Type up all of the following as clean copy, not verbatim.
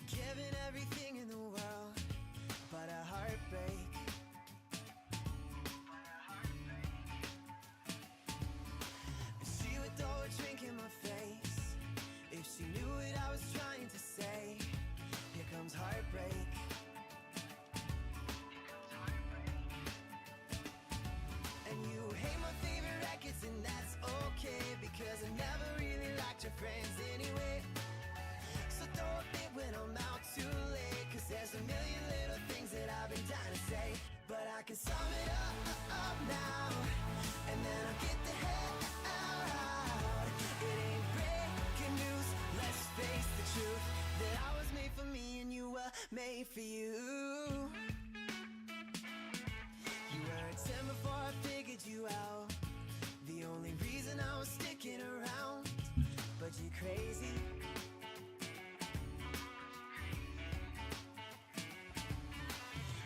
Given everything in the world, but a heartbreak. And she would throw a drink in my face if she knew what I was trying to say. Here comes heartbreak. And you hate my favorite records, and that's okay, because I never really liked your friends anyway. So throw a fit when I'm out too late, cause there's a million little things that I've been dying to say. But I can sum it up now, and then I'll get the hell out. It ain't breaking news, let's face the truth, that I was made for me and you were made for you. You were a 10 before I figured you out, the only reason I was sticking around. But you're crazy.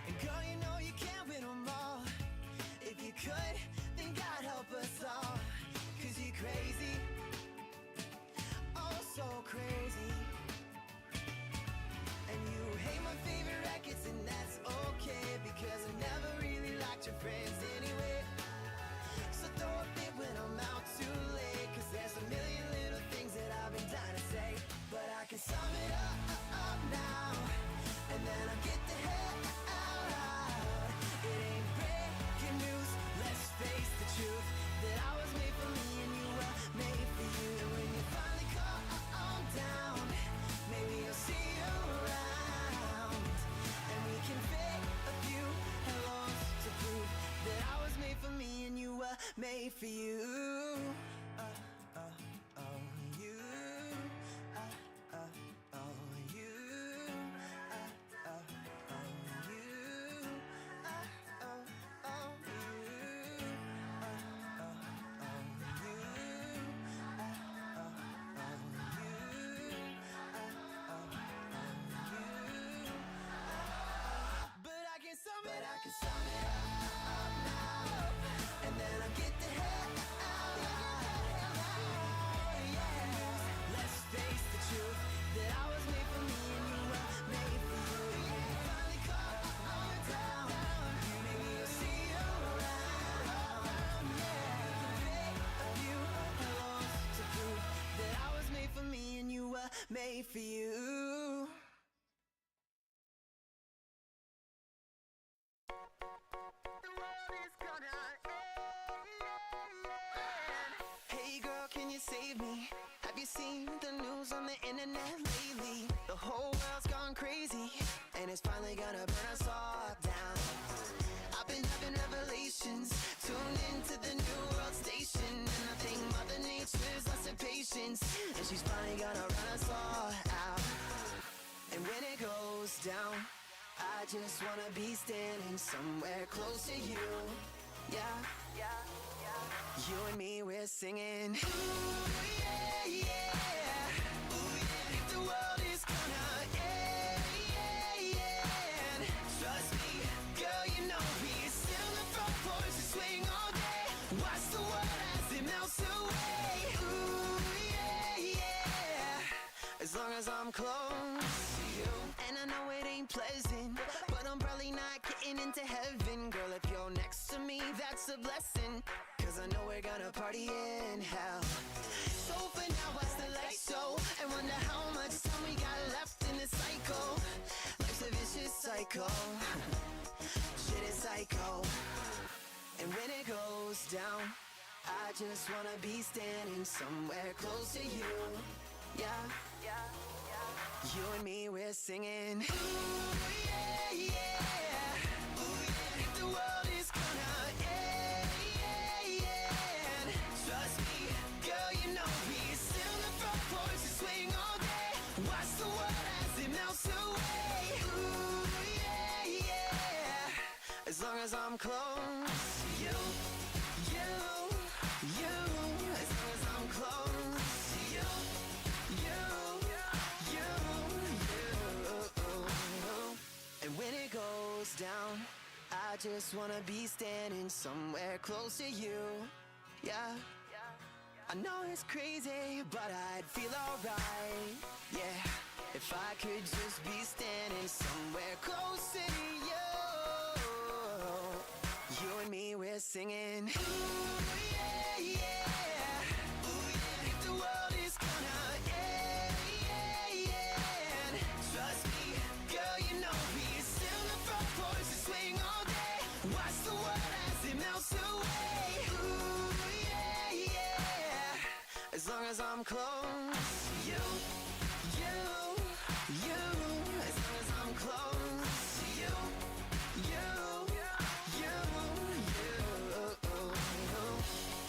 And girl, you know you can't win them all. If you could, then God help us all. Cause you're crazy. Oh, so crazy. And you hate my favorite records, and that's okay, because I never really liked your friends anyway. So throw a fit when I'm out too late, cause there's a million little things that I've been dying to say. But I can sum it up now, and then I'll get the hell out. It ain't breaking news, let's face the truth, that I was made for me and you were made for you. And when you finally calm down, maybe you'll see you around, and we can fake a few hellos to prove that I was made for me and you were made for you. But I can sum it up now, and then I'll get the hell out. Yeah. Let's face the truth, that I was made for me and you were made for you. Finally calm down, maybe you'll see you around. Yeah. Make a few hellos to prove that I was made for me and you were made for you. Hey girl, can you save me? Have you seen the news on the internet lately? The whole world's gone crazy, and it's finally gonna burn us all down. I've been having revelations, tuned into the new world station, and I think Mother Nature's lost her patience, and she's finally gonna run us all out. And when it goes down, I just wanna be standing somewhere close to you. Yeah, yeah, yeah. You and me, we're singing. Ooh, yeah, yeah. Ooh, yeah. The world is gonna end. Trust me, girl, you know me. Sit on the front porch and swing all day. Watch the world as it melts away. Ooh, yeah, yeah. As long as I'm close to you. And I know it ain't pleasant, but I'm probably not getting into heaven. Girl, if you're next to me, that's a blessing, cause I know we're gonna party in hell. So for now, watch the lights show, and wonder how much time we got left in this cycle. Life's a vicious cycle. Shit is psycho. And when it goes down, I just wanna be standing somewhere close to you. Yeah, yeah, yeah. You and me, we're singing. Ooh, yeah, yeah. Ooh, yeah. The world is gonna end. Trust me, girl, you know me. Sit on the front porch and swing all day. Watch the world as it melts away. Ooh, yeah, yeah. As long as I'm close to you, you, you. As long as I'm close to you, you, you, you. And when it goes down, I just wanna be standing somewhere close to you. Yeah, I know it's crazy, but I'd feel alright. Yeah, if I could just be standing somewhere close to you and me, we're singing. Ooh, yeah, yeah. Ooh, yeah. If the world is gonna end, trust me, girl, you know me. Sit on the front porch and swing all day. Watch the world as it melts away. Ooh, yeah, yeah. As long as I'm close to you, you. As long as I'm close to you, you.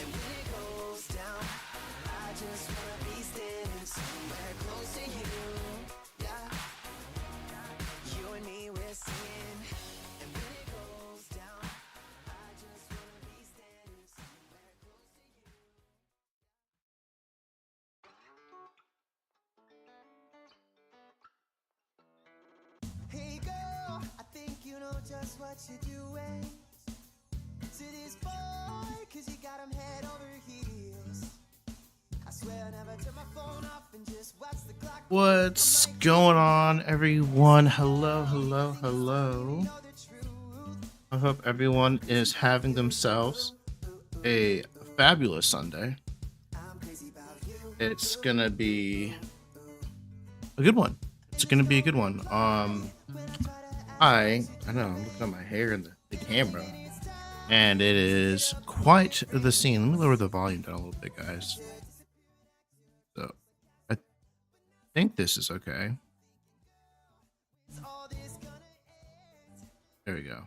And when it goes down, I just wanna be standing somewhere close to you. Yeah, you and me, we're singing. And when it goes down, I just wanna be standing somewhere close to you. Hey girl, I think you know just what you're doing to this boy, 'cause you got him head over heels. I swear I never turn my phone off and just watch the clock. What's going on, everyone? Hello, hello, hello. I hope everyone is having themselves a fabulous Sunday. It's gonna be a good one. It's gonna be a good one. I know I'm looking at my hair in the camera, and it is quite the scene. Let me lower the volume down a little bit, guys. So I think this is okay. There we go.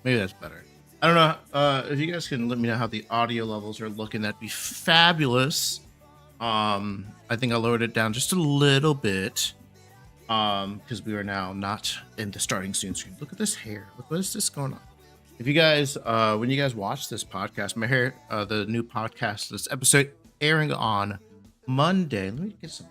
Maybe that's better. I don't know if you guys can let me know how the audio levels are looking. That'd be fabulous. I think I lowered it down just a little bit because we are now not in the starting soon screen. Look at this hair. Look, what is this going on? If you guys, when you guys watch this podcast, my hair, the new podcast, this episode airing on Monday. Let me get some.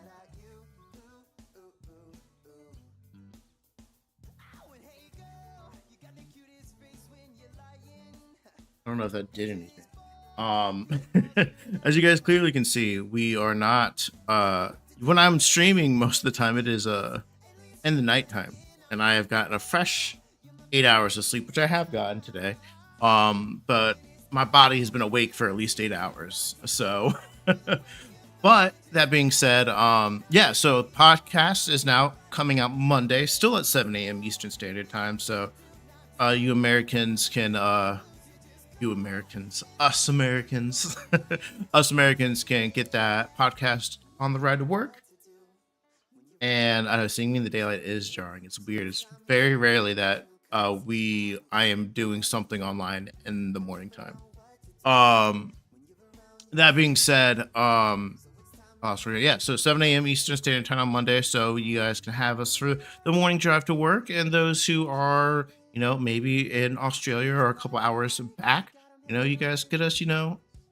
I don't know if that did anything. As you guys clearly can see, we are not. When I'm streaming, most of the time it is in the nighttime, and I have gotten a fresh 8 hours of sleep, which I have gotten today. But my body has been awake for at least 8 hours. So, but that being said, yeah. So podcast is now coming out Monday, still at 7 a.m. Eastern Standard Time. So, you Americans can. Us Americans, us Americans can get that podcast on the ride to work. And I know seeing me in the daylight is jarring. It's weird. It's very rarely that I am doing something online in the morning time. That being said, so 7 a.m. Eastern Standard Time on Monday, so you guys can have us for the morning drive to work, and those who are, maybe in Australia or a couple hours back, you guys get us,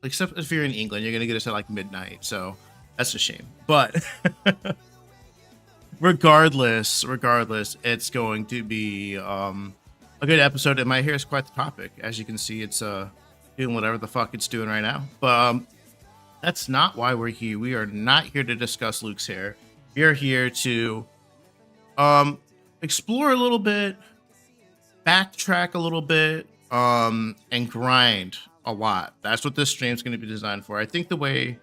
except if you're in England, you're gonna get us at like midnight, so that's a shame. But regardless, it's going to be a good episode, and my hair is quite the topic. As you can see, it's doing whatever the fuck it's doing right now. But that's not why we're here. We are not here to discuss Luke's hair. We are here to explore a little bit, backtrack a little bit, and grind a lot. That's what this stream is going to be designed for. I think the way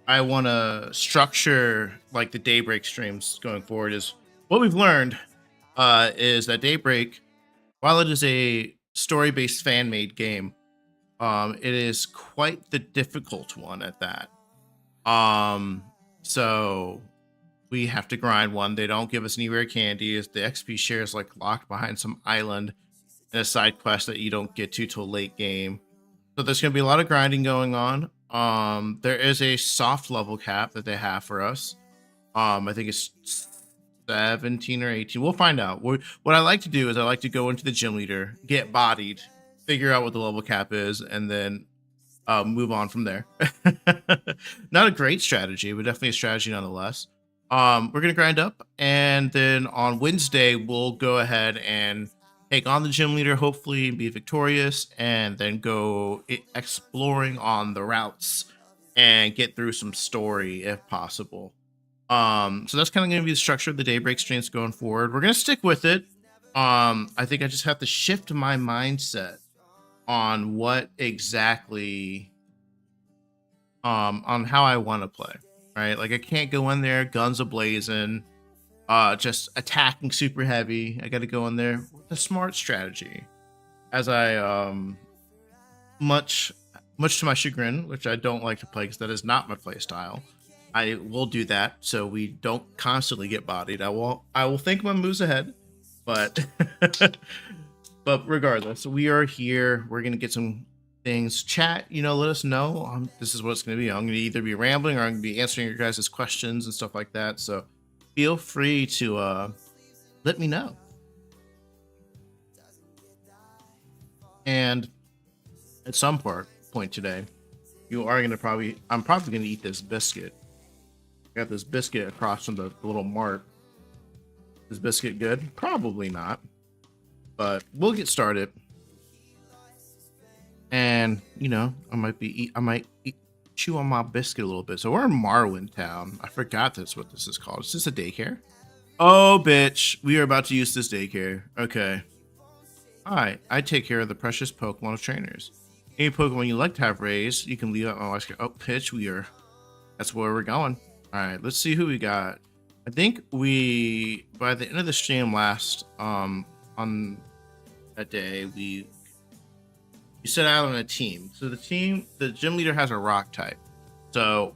I want to structure like the DayBreak streams going forward is what we've learned is that DayBreak, while it is a story-based fan-made game, it is quite the difficult one at that. So we have to grind one. They don't give us any rare candies. The XP share is like locked behind some island and a side quest that you don't get to till late game. So there's going to be a lot of grinding going on. There is a soft level cap that they have for us. I think it's 17 or 18. We'll find out. What I like to do is I like to go into the gym leader, get bodied, figure out what the level cap is, and then move on from there. Not a great strategy, but definitely a strategy nonetheless. We're going to grind up, and then on Wednesday, we'll go ahead and take on the gym leader, hopefully be victorious, and then go exploring on the routes and get through some story if possible. So that's kind of going to be the structure of the Daybreak streams going forward. We're going to stick with it. I think I just have to shift my mindset on what exactly, on how I want to play, right? Like I can't go in there guns a-blazing, just attacking super heavy. I got to go in there with a smart strategy. As I, much to my chagrin, which I don't like to play because that is not my play style, I will do that so we don't constantly get bodied. I will think my moves ahead, but but regardless, we are here. We're gonna get some things. Chat, let us know. This is what it's gonna be. I'm gonna either be rambling or I'm gonna be answering your guys' questions and stuff like that. So feel free to let me know. And at some point today, I'm probably gonna eat this biscuit. I got this biscuit across from the little mart. Is biscuit good? Probably not. But we'll get started. And I might chew on my biscuit a little bit. So we're in Marwin Town. I forgot that's what this is called. Is this a daycare? Oh, bitch. We are about to use this daycare. Okay. Hi, I take care of the precious Pokemon of trainers. Any Pokemon you like to have raised, you can leave out my wife's care. Oh, pitch, that's where we're going. All right, let's see who we got. I think by the end of the stream last, on that day, we set out on a team. So the gym leader has a rock type. So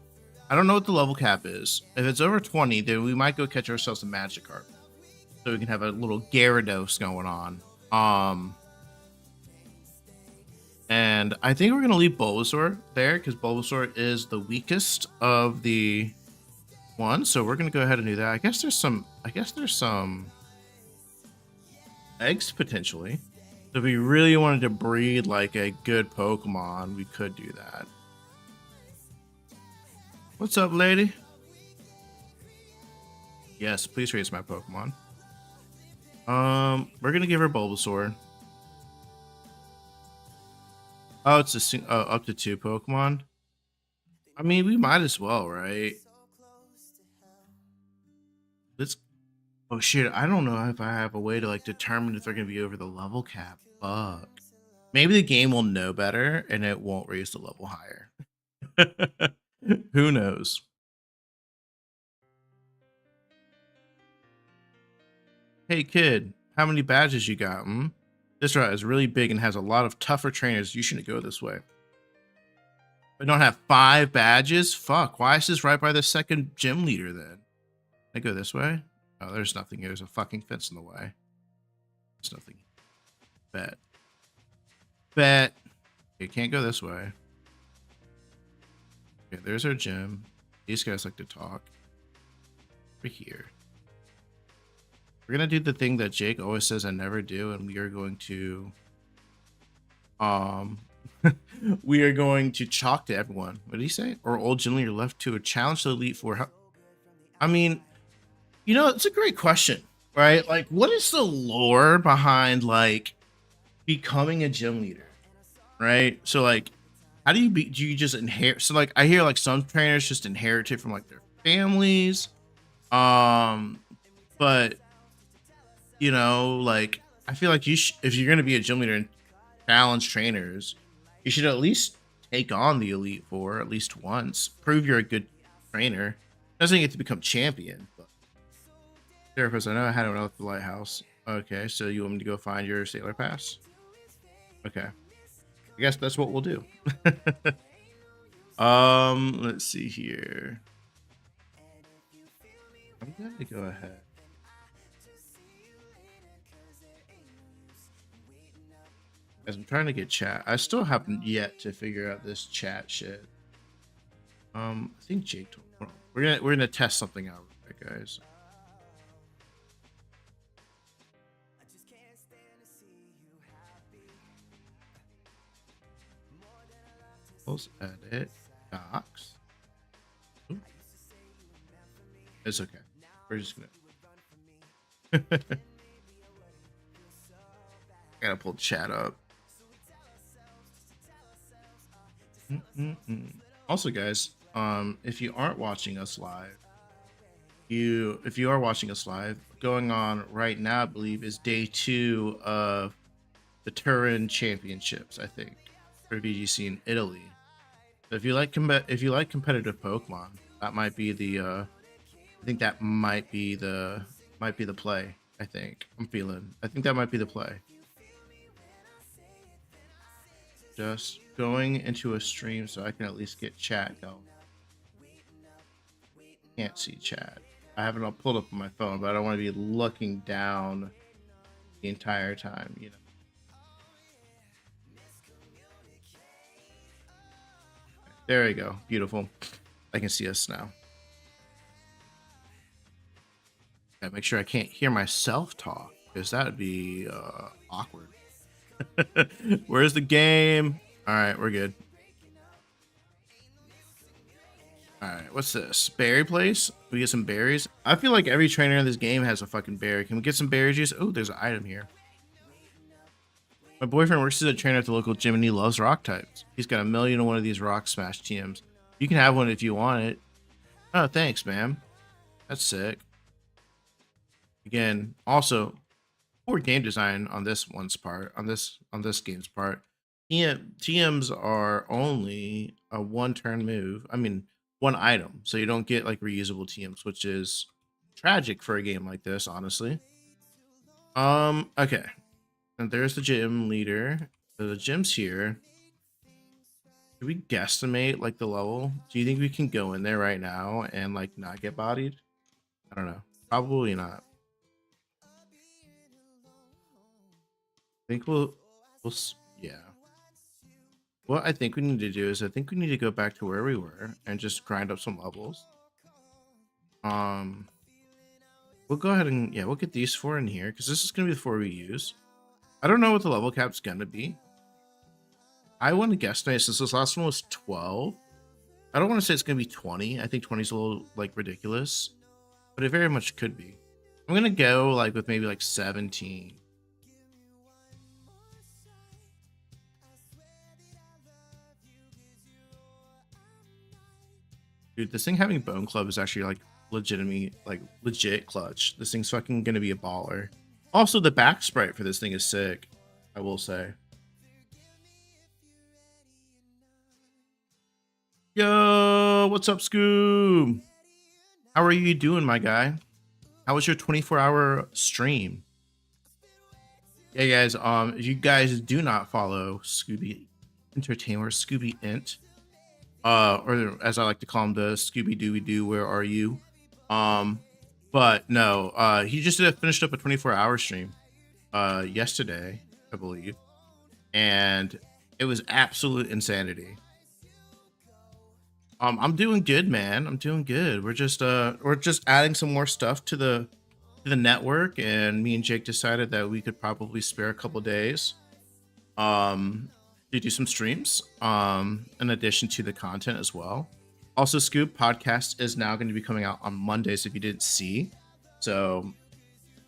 I don't know what the level cap is. If it's over 20, then we might go catch ourselves a Magikarp. So we can have a little Gyarados going on. And I think we're gonna leave Bulbasaur there because Bulbasaur is the weakest of the ones. So we're gonna go ahead and do that. I guess there's some eggs potentially. So if we really wanted to breed like a good Pokemon, we could do that. What's up, lady? Yes, please raise my Pokemon. We're gonna give her Bulbasaur. Oh, it's up to 2 Pokemon. I mean, we might as well, right? Oh shit! I don't know if I have a way to like determine if they're gonna be over the level cap. Fuck. Maybe the game will know better and it won't raise the level higher. Who knows? Hey kid, how many badges you got? This route is really big and has a lot of tougher trainers. You shouldn't go this way. I don't have 5 badges? Fuck, why is this right by the second gym leader then? I go this way? Oh, there's nothing. There's a fucking fence in the way. There's nothing. Bet. You can't go this way. Okay, there's our gym. These guys like to talk. We're here. We're gonna do the thing that Jake always says I never do, and we are going to we are going to chalk to everyone. What did he say? Or old gym leader left to a challenge to the Elite Four. I mean, it's a great question, right? Like, what is the lore behind like becoming a gym leader, right? So like, how do you just inherit? So like, I hear like some trainers just inherit it from like their families, but like I feel like if you're gonna be a gym leader and challenge trainers, you should at least take on the Elite Four at least once, prove you're a good trainer. Doesn't get to become champion, but therapist, I know I had one at the lighthouse. Okay, so you want me to go find your sailor pass? Okay, I guess that's what we'll do. Let's see here. I'm gonna go ahead. As I'm trying to get chat, I still haven't yet to figure out this chat shit. I think Jake told. We're gonna test something out, right, guys. Let's edit docs. Ooh. It's okay. We're just gonna. Gotta pull the chat up. Also, guys, if you aren't watching us live, if you are watching us live, going on right now, I believe, is day 2 of the Turin Championships, I think, for VGC in Italy. So if you like competitive Pokemon, that might be the I think that might be the play. I think that might be the play. Just going into a stream so I can at least get chat going. Can't see chat. I have it all pulled up on my phone, but I don't want to be looking down the entire time, you know. There we go. Beautiful. I can see us now. Gotta make sure I can't hear myself talk, because that would be awkward. Where's the game? All right, we're good. All right, what's this? Berry place? We get some berries. I feel like every trainer in this game has a fucking berry. Can we get some berry juice? Oh, there's an item here. My boyfriend works as a trainer at the local gym and he loves rock types. He's got 1,000,001 of these rock smash TMs. You can have one if you want it. Oh, thanks, man. That's sick. Again, also, poor game design on this one's part, on this game's part. TMs are only a one-turn move. I mean, one item, so you don't get like reusable TMs, which is tragic for a game like this, honestly. Okay. And there's the gym leader. So the gym's here. Do we guesstimate like the level? Do you think we can go in there right now and like not get bodied? I don't know. Probably not. I think we'll yeah. What I think we need to do is I think we need to go back to where we were and just grind up some levels. We'll go ahead and we'll get these 4 in here because this is gonna be the 4 we use. I don't know what the level cap's gonna be. I want to guesstimate since this last one was 12. I don't want to say it's gonna be 20. I think 20 is a little like ridiculous, but it very much could be. I'm gonna go like with maybe like 17. Dude, this thing having Bone Club is actually like legit clutch. This thing's fucking gonna be a baller. Also, the back sprite for this thing is sick, I will say. Yo, what's up, Scoob? How are you doing, my guy? How was your 24-hour stream? Yeah, guys, if you guys do not follow Scooby Entertainer, Scooby Ent, or as I like to call him, the Scooby Dooby Doo, where are you? But no, he just finished up a 24-hour stream yesterday, I believe, and it was absolute insanity. I'm doing good, man. I'm doing good. We're just adding some more stuff to the network, and me and Jake decided that we could probably spare a couple days to do some streams in addition to the content as well. Also, Scoop podcast is now going to be coming out on Mondays if you didn't see. So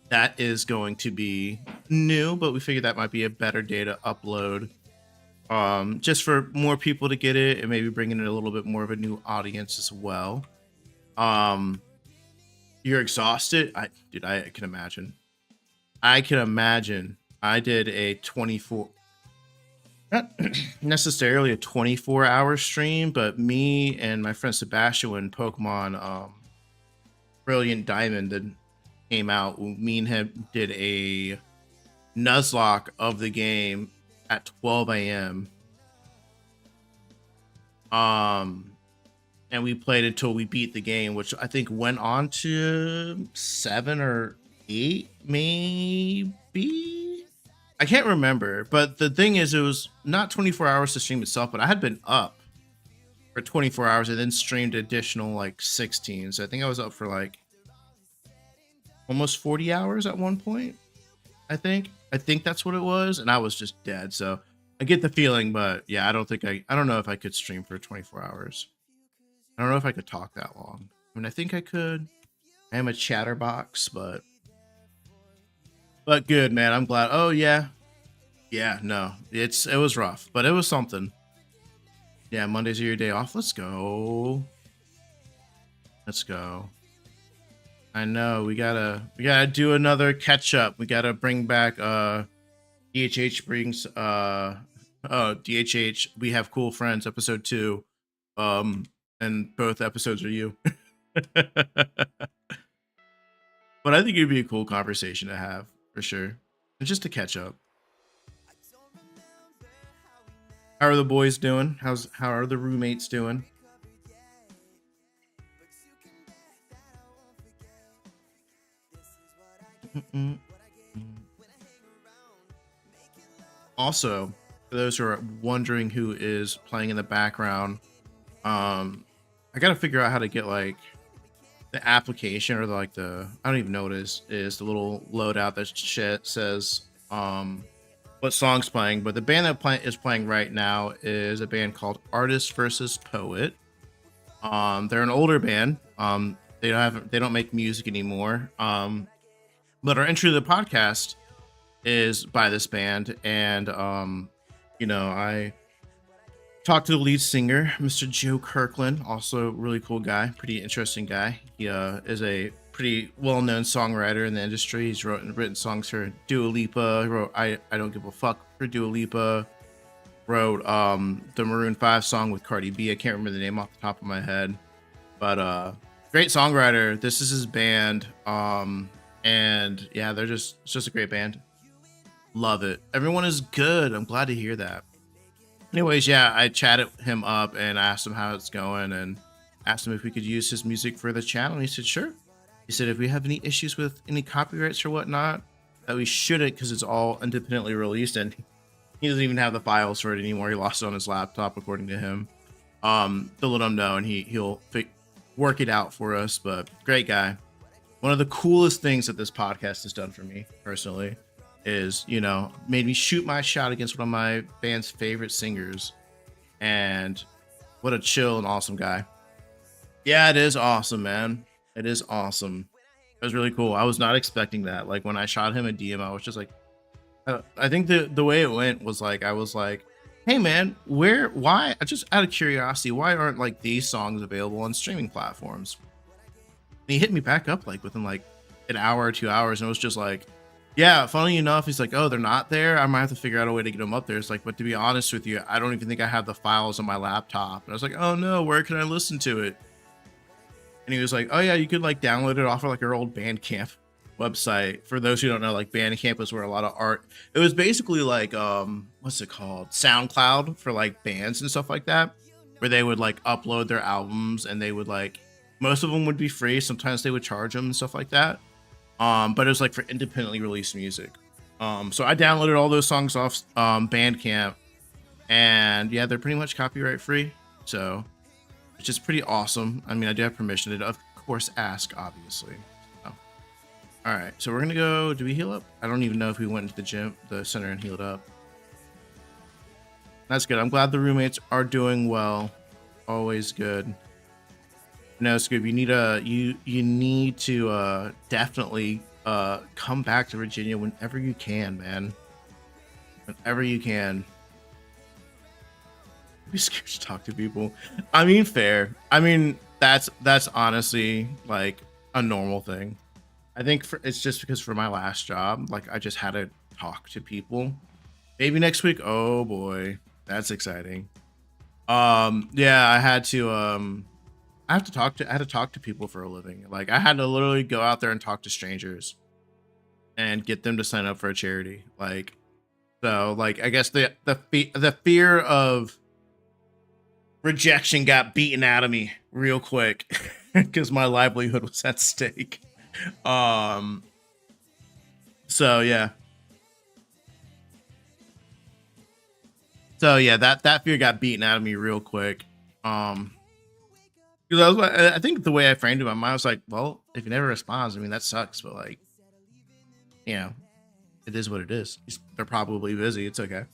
that is going to be new, but we figured that might be a better day to upload just for more people to get it and maybe bringing in a little bit more of a new audience as well. You're exhausted? I can imagine. I did a 24, not necessarily a 24-hour stream, but me and my friend Sebastian when Pokemon Brilliant Diamond that came out, me and him did a Nuzlocke of the game at 12 a.m. And we played until we beat the game, which I think went on to 7 or 8, maybe. I can't remember, but the thing is, it was not 24 hours to stream itself, but I had been up for 24 hours and then streamed additional like 16. So I think I was up for like almost 40 hours at one point. I think that's what it was, and I was just dead. So I get the feeling, but yeah, I don't know if I could stream for 24 hours. I don't know if I could talk that long. I mean, I think I could. I am a chatterbox, but good, man. I'm glad. Oh yeah, no, it was rough, but it was something. Yeah, Mondays are your day off. Let's go. I know we gotta do another catch up. We gotta bring back DHH brings DHH We Have Cool Friends episode 2. Um and both episodes are you. But I think it'd be a cool conversation to have for sure. And just to catch up. How are the boys doing? How are the roommates doing? Also, for those who are wondering who is playing in the background, I gotta figure out how to get like the application or like the I don't even know what it is the little loadout that says what song's playing. But the band that is playing right now is a band called Artist versus Poet. They're an older band. They don't make music anymore. But our entry to the podcast is by this band, and I talked to the lead singer, Mr. Joe Kirkland, also a really cool guy, pretty interesting guy. He is a pretty well-known songwriter in the industry. He's written songs for Dua Lipa. He wrote I Don't Give a Fuck for Dua Lipa. Wrote the Maroon 5 song with Cardi B. I can't remember the name off the top of my head, but great songwriter. This is his band, and yeah, it's just a great band. Love it. Everyone is good. I'm glad to hear that. Anyways, yeah, I chatted him up and asked him how it's going and asked him if we could use his music for the channel. And he said, sure. He said, if we have any issues with any copyrights or whatnot, that we shouldn't, because it's all independently released and he doesn't even have the files for it anymore. He lost it on his laptop, according to him. To let him know, and he'll work it out for us. But great guy. One of the coolest things that this podcast has done for me personally is, made me shoot my shot against one of my band's favorite singers. And what a chill and awesome guy. Yeah, it is awesome, man. It is awesome. It was really cool. I was not expecting that. Like when I shot him a DM, I was just like, I think the way it went was like, I was like, hey man, why, just out of curiosity, why aren't like these songs available on streaming platforms? And he hit me back up like within like an hour or 2 hours, and it was just like, yeah, funny enough, he's like, oh, they're not there. I might have to figure out a way to get them up there. It's like, but to be honest with you, I don't even think I have the files on my laptop. And I was like, oh no, where can I listen to it? And he was like, oh yeah, you could like download it off of like our old Bandcamp website. For those who don't know, like Bandcamp was where a lot of art, it was basically like what's it called, SoundCloud for like bands and stuff like that, where they would like upload their albums, and they would like, most of them would be free, sometimes they would charge them and stuff like that. But it was like for independently released music. So I downloaded all those songs off Bandcamp, and yeah, they're pretty much copyright free, so which is pretty awesome. I mean, I do have permission to, of course, ask, obviously. Oh. All right, so we're gonna go. Do we heal up? I don't even know if we went into the center, and healed up. That's good. I'm glad the roommates are doing well. Always good. No, it's good. You need to definitely come back to Virginia whenever you can, man. Whenever you can. Be scared to talk to people. I mean, fair. I mean, that's honestly like a normal thing. I think it's just because for my last job, like I just had to talk to people. Maybe next week. Oh boy, that's exciting. Yeah, I had to talk to people for a living. Like I had to literally go out there and talk to strangers and get them to sign up for a charity. Like, so like, I guess the fear of rejection got beaten out of me real quick because my livelihood was at stake. So yeah. So yeah, that fear got beaten out of me real quick. Because I think the way I framed it in my mind was like, well, if he never responds, I mean, that sucks. But like, it is what it is. They're probably busy. It's okay.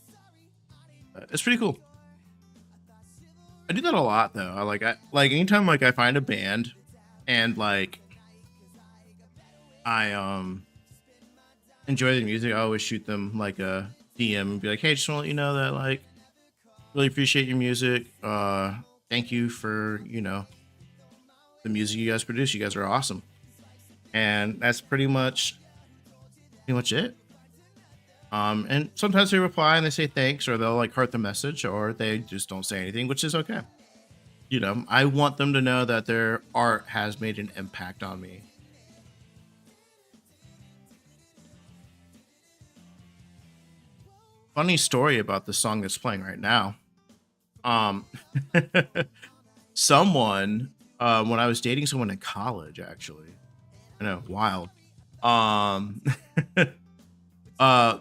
It's pretty cool. I do that a lot though. I like anytime like I find a band and like I enjoy the music, I always shoot them like a DM and be like, hey, just want to let you know that like really appreciate your music. Thank you for the music you guys produce. You guys are awesome. And that's pretty much it. And sometimes they reply and they say thanks, or they'll like heart the message, or they just don't say anything, which is okay. You know, I want them to know that their art has made an impact on me. Funny story about the song that's playing right now. Um, someone, when I was dating someone in college, actually, I know, wild. Um,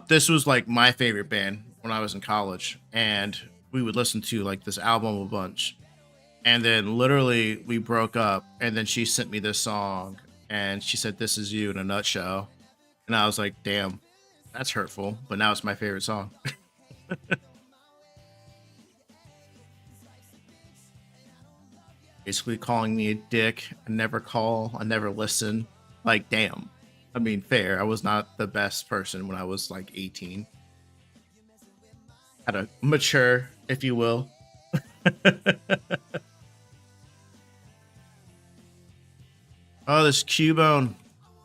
this was like my favorite band when I was in college, and we would listen to like this album a bunch. And then literally we broke up, and then she sent me this song, and she said, "This is you in a nutshell." And I was like, "Damn, that's hurtful," but now it's my favorite song. Basically calling me a dick. I never call, I never listen. Like, damn. I mean, fair. I was not the best person when I was like 18. Had to mature, if you will. Oh, this Cubone.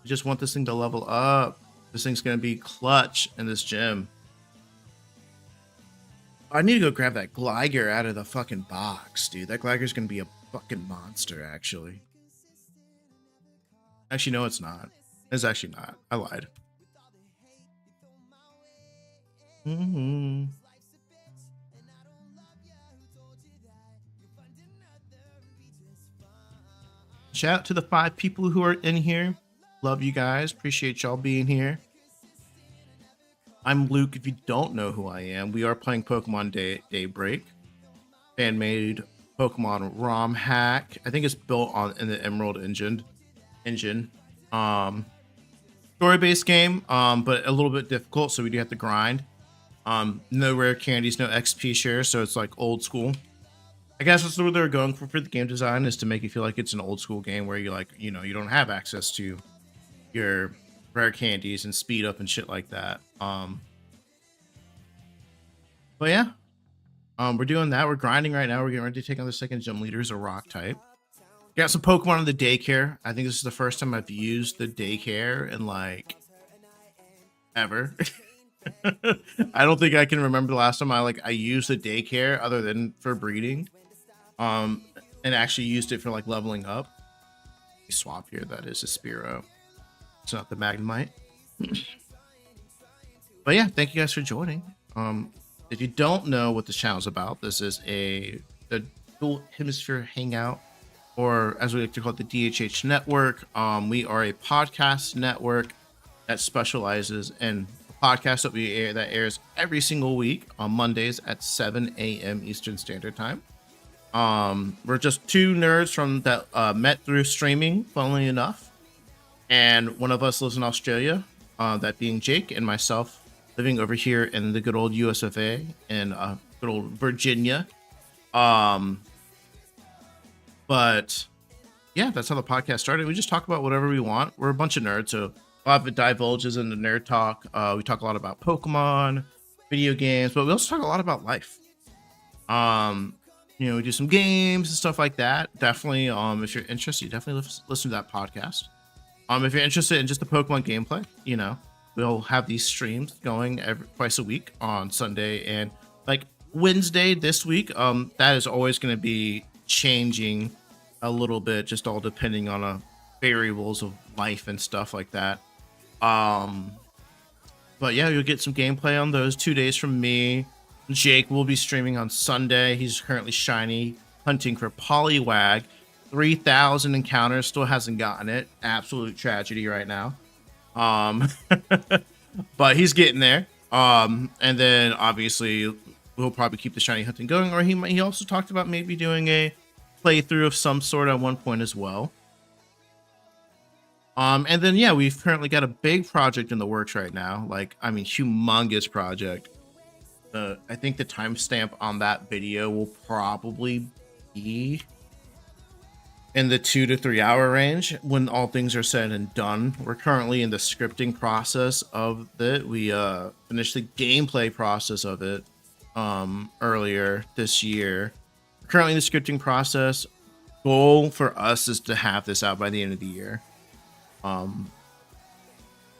I just want this thing to level up. This thing's gonna be clutch in this gym. I need to go grab that Gligar out of the fucking box, dude. That Gligar's gonna be a fucking monster, actually. Actually, no, it's not. It's actually not. I lied. Shout out to the 5 people who are in here. Love you guys. Appreciate y'all being here. I'm Luke. If you don't know who I am, we are playing Pokemon DayBreak. Fan-made Pokemon ROM hack. I think it's built on in the Emerald engine. Story-based game, but a little bit difficult, so we do have to grind. No rare candies, no XP shares, so it's like old school. I guess that's what they're going for the game design, is to make you feel like it's an old school game where you like, you know, you don't have access to your rare candies and speed up and shit like that. But yeah, we're doing that. We're grinding right now. We're getting ready to take on the second gym leader, is a rock type. Got some Pokemon in the daycare. I think this is the first time I've used the daycare in like ever. I don't think I can remember the last time I used the daycare other than for breeding. And actually used it for like leveling up. Swap here, that is a Spearow. It's not the Magnemite. But yeah, thank you guys for joining. If you don't know what this channel is about, this is the Dual Hemisphere Hangout, or as we like to call it, the DHH Network. We are a podcast network that specializes in a podcast that airs every single week on Mondays at 7 a.m. Eastern Standard Time. We're just 2 nerds from that met through streaming, funnily enough, and one of us lives in Australia, that being Jake, and myself living over here in the good old US of A in good old Virginia. But yeah, that's how the podcast started. We just talk about whatever we want. We're a bunch of nerds, so a lot of it divulges into nerd talk. We talk a lot about Pokemon, video games, but we also talk a lot about life. You know, we do some games and stuff like that. Definitely, if you're interested, definitely listen to that podcast. If you're interested in just the Pokemon gameplay, you know, we'll have these streams going twice a week on Sunday and like Wednesday this week. That is always going to be changing a little bit, just all depending on variables of life and stuff like that. But yeah, you'll get some gameplay on those 2 days from me. Jake will be streaming on Sunday. He's currently shiny hunting for Poliwag. 3,000 encounters, still hasn't gotten it. Absolute tragedy right now. But he's getting there. And then obviously we'll probably keep the shiny hunting going, or he also talked about maybe doing a playthrough of some sort at one point as well. And then yeah, we've currently got a big project in the works right now. Like, I mean, humongous project. I think the timestamp on that video will probably be in the 2 to 3 hour range when all things are said and done. We're currently in the scripting process of it. We finished the gameplay process of it earlier this year. We're currently in the scripting process. Goal for us is to have this out by the end of the year. Um,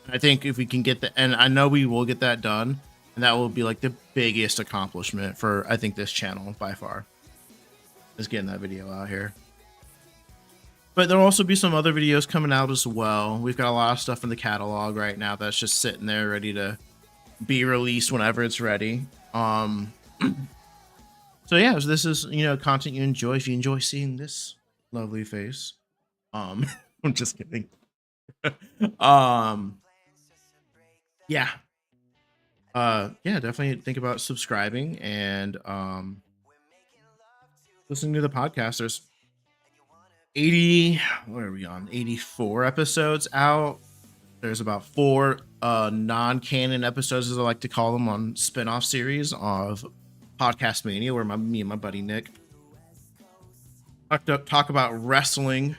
I think if we can get that, and I know we will get that done, and that will be like the biggest accomplishment for I think this channel by far, is getting that video out here. But there'll also be some other videos coming out as well. We've got a lot of stuff in the catalog right now that's just sitting there ready to be released whenever it's ready. So yeah, so this is, you know, content you enjoy. If you enjoy seeing this lovely face, I'm just kidding. um, yeah, yeah, definitely think about subscribing and listening to the podcast. There's 80, what are we on? 84 episodes out. There's about 4 non-canon episodes, as I like to call them, on spin-off series of Podcast Mania, where me and my buddy Nick talk about wrestling,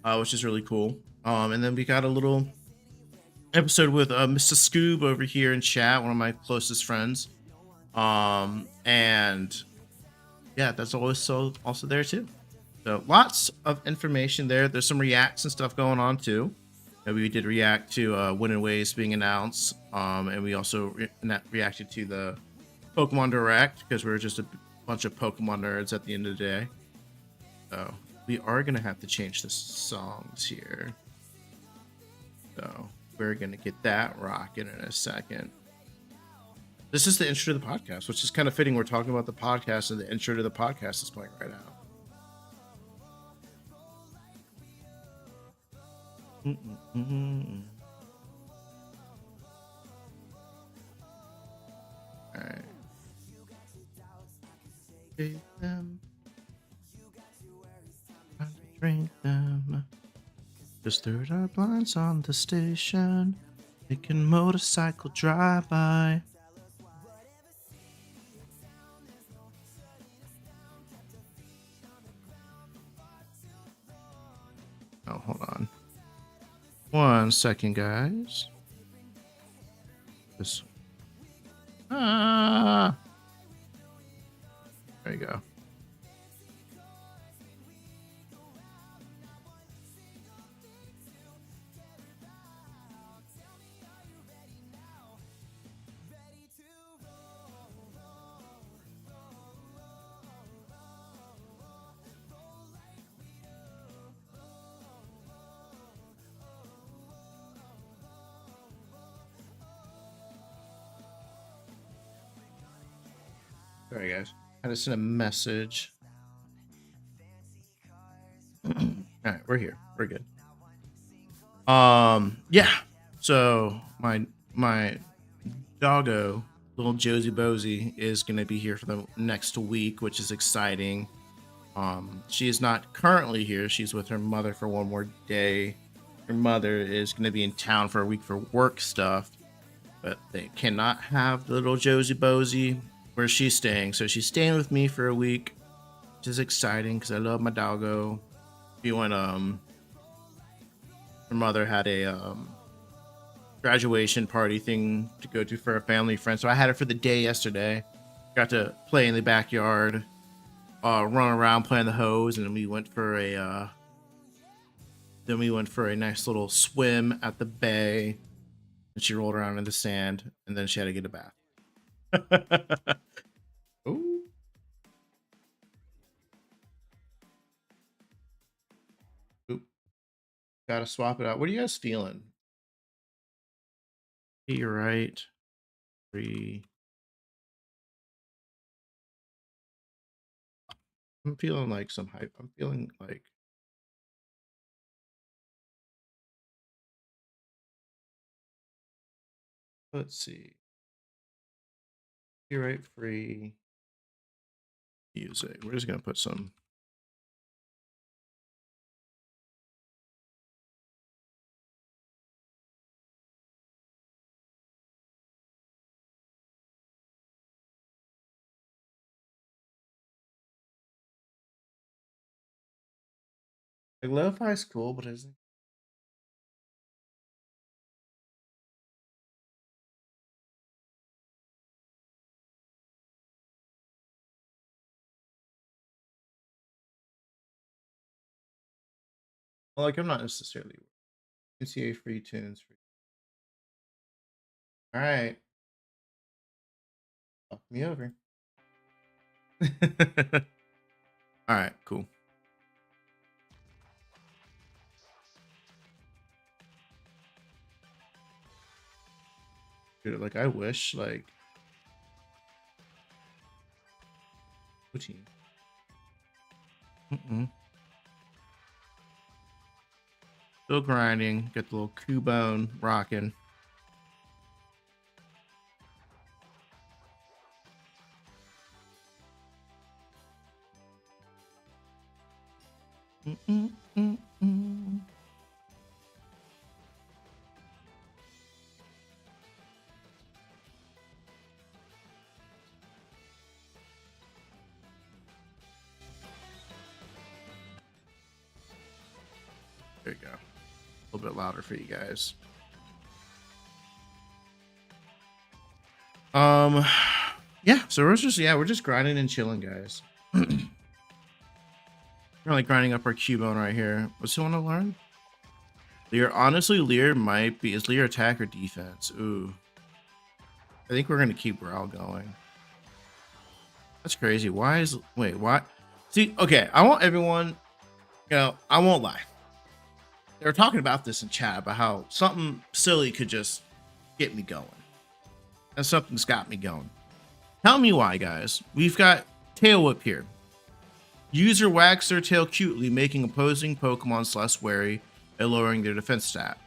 which is really cool. And then we got a little episode with Mr. Scoob over here in chat, one of my closest friends. And yeah, that's always also there too. So lots of information there. There's some reacts and stuff going on too. We did react to Win and Ways being announced, and we also reacted to the Pokemon Direct because we're just a bunch of Pokemon nerds at the end of the day. So we are gonna have to change the songs here. So we're gonna get that rocking in a second. This is the intro to the podcast, which is kind of fitting. We're talking about the podcast, and the intro to the podcast is playing right now. All right. Take them. Time to drink them. Just third our blinds on the station. Making motorcycle drive-by. Oh, hold on. 1 second, guys. This. There you go. Sorry, guys. I had to send a message. All right, we're here. We're good. Yeah. So my doggo, little Josie Bosie, is gonna be here for the next week, which is exciting. She is not currently here. She's with her mother for one more day. Her mother is gonna be in town for a week for work stuff, but they cannot have the little Josie Bosie where she's staying. So she's staying with me for a week, which is exciting because I love my doggo. When her mother had a graduation party thing to go to for a family friend, so I had her for the day yesterday. Got to play in the backyard, run around playing the hose, and then we went for a nice little swim at the bay. And she rolled around in the sand, and then she had to get a bath. Ooh. Oop. Gotta swap it out. What are you guys feeling? You're right. 3. I'm feeling like some hype. I'm feeling like. Let's see. Copyright free music. We're just gonna put some. Like lo-fi is cool, but isn't. Like I'm not necessarily NCA free tunes. All right. Fuck me over. All right, cool. Dude, like I wish like team. Still grinding. Get the little Cubone rocking. There you go. A little bit louder for you guys. Yeah, so we're just grinding and chilling, guys. We're like grinding up our Cubone right here. What's he want to learn? Lear, honestly, Lear might be, is Lear attack or defense? Ooh. I think we're gonna keep Growl going. That's crazy. Why? See, okay, I want everyone, I won't lie. They were talking about this in chat about how something silly could just get me going. And something's got me going. Tell me why, guys. We've got Tail Whip here. User wags their tail cutely, making opposing Pokemon less wary and lowering their defense stat.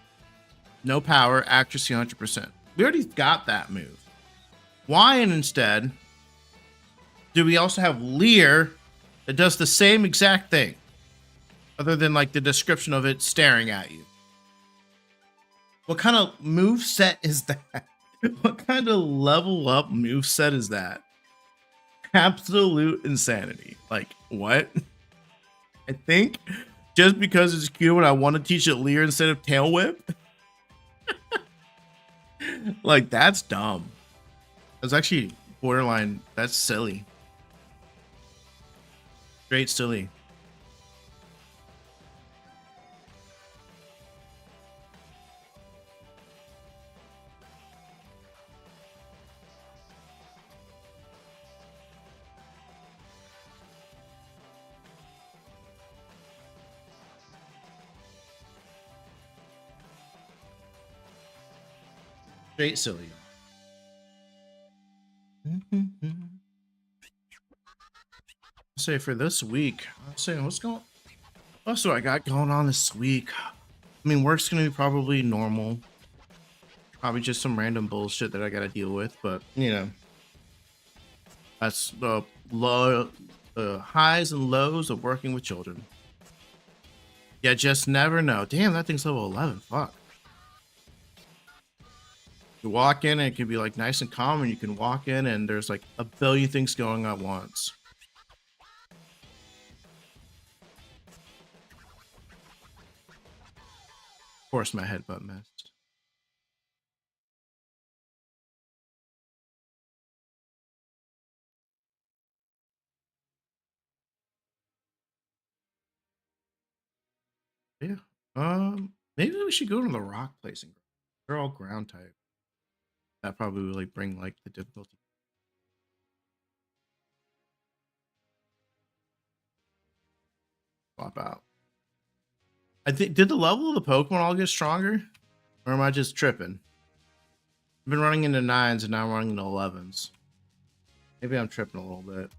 No power, accuracy 100%. We already got that move. Why, and instead, do we also have Leer that does the same exact thing? Other than like the description of it staring at you. What kind of move set is that? What kind of level up move set is that? Absolute insanity. Like, what? I think just because it's cute when I want to teach it Leer instead of Tail Whip. Like, that's dumb. That's actually borderline. That's silly. Straight silly. Straight silly. Say for this week, I'll say what's what I got going on this week. I mean, work's gonna be probably normal. Probably just some random bullshit that I gotta deal with, but you know, that's the highs and lows of working with children. Yeah, just never know. Damn, that thing's level 11. Fuck. You walk in and it can be like nice and calm, and you can walk in and there's like a billion things going on at once. Of course, my headbutt missed. Yeah. Maybe we should go to the rock placing. They're all ground type. That probably would like bring like the difficulty. Swap out. I think, did the level of the Pokemon all get stronger? Or am I just tripping? I've been running into 9s and now I'm running into 11s. Maybe I'm tripping a little bit.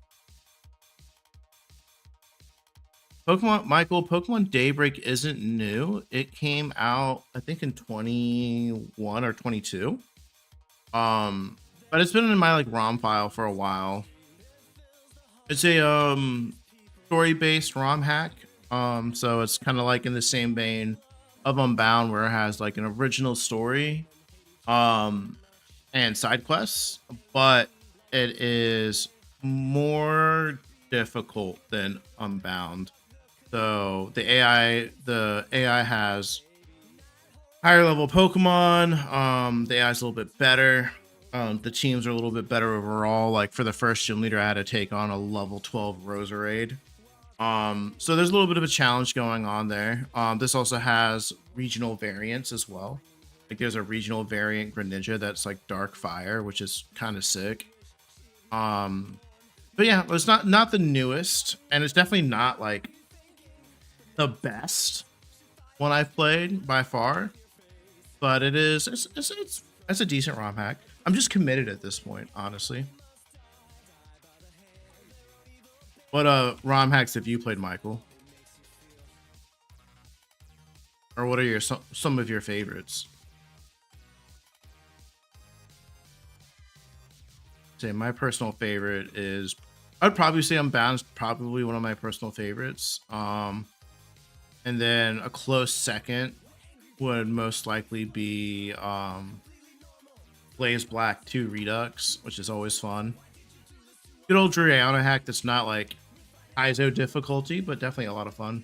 Pokemon DayBreak isn't new. It came out, I think, in 21 or 22. But it's been in my like ROM file for a while. It's a story-based ROM hack. So it's kind of like in the same vein of Unbound, where it has like an original story, and side quests, but it is more difficult than Unbound. So the AI has higher level Pokemon. The AI is a little bit better. The teams are a little bit better overall. Like for the first gym leader, I had to take on a level 12 Roserade. So there's a little bit of a challenge going on there. This also has regional variants as well. Like there's a regional variant Greninja that's like Dark Fire, which is kind of sick. Um, but yeah, it's not the newest, and it's definitely not like the best one I've played by far. But it's a decent ROM hack. I'm just committed at this point, honestly. What ROM hacks have you played, Michael? Or what are your some of your favorites? Say my personal favorite is, I'd probably say Unbound is probably one of my personal favorites. And then a close second would most likely be Blaze Black 2 Redux, which is always fun. Good old Drayana hack that's not like ISO difficulty, but definitely a lot of fun.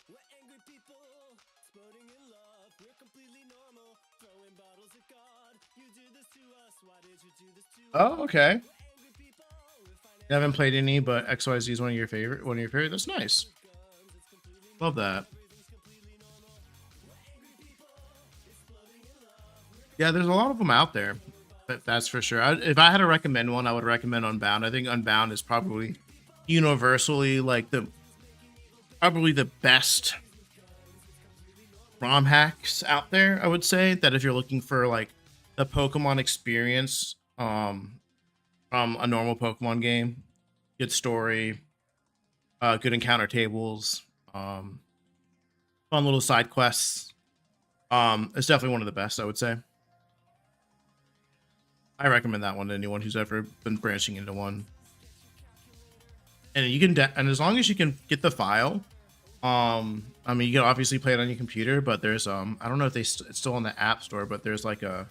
We're angry people, exploding in love. We're completely normal, throwing bottles at God. You do this to us, why did you do this to us? Oh, okay. We're angry people, we're finding I haven't played any, but XYZ is one of your favorite. One of your favorite. That's nice. Love that. Yeah, there's a lot of them out there. That's for sure. If I had to recommend one, I would recommend Unbound. I think Unbound is probably universally like probably the best ROM hacks out there. I would say that if you're looking for like the Pokemon experience, from a normal Pokemon game, good story, good encounter tables, fun little side quests. It's definitely one of the best, I would say. I recommend that one to anyone who's ever been branching into one. And you can, and as long as you can get the file, I mean, you can obviously play it on your computer, but there's, I don't know if it's still on the App Store, but there's like an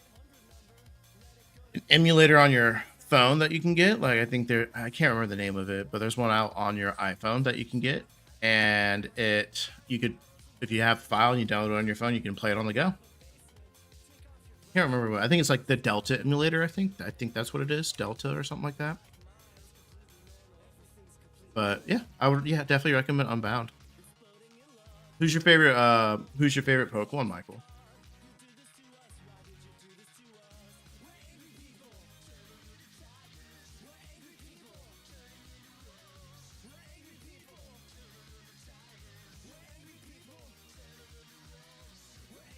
emulator on your phone that you can get. Like, I think I can't remember the name of it, but there's one out on your iPhone that you can get, and you could, if you have the file and you download it on your phone, you can play it on the go. Can't remember what. I think it's like the Delta emulator. I think that's what it is, Delta or something like that. But yeah, I would definitely recommend Unbound. Who's your favorite Pokemon, Michael?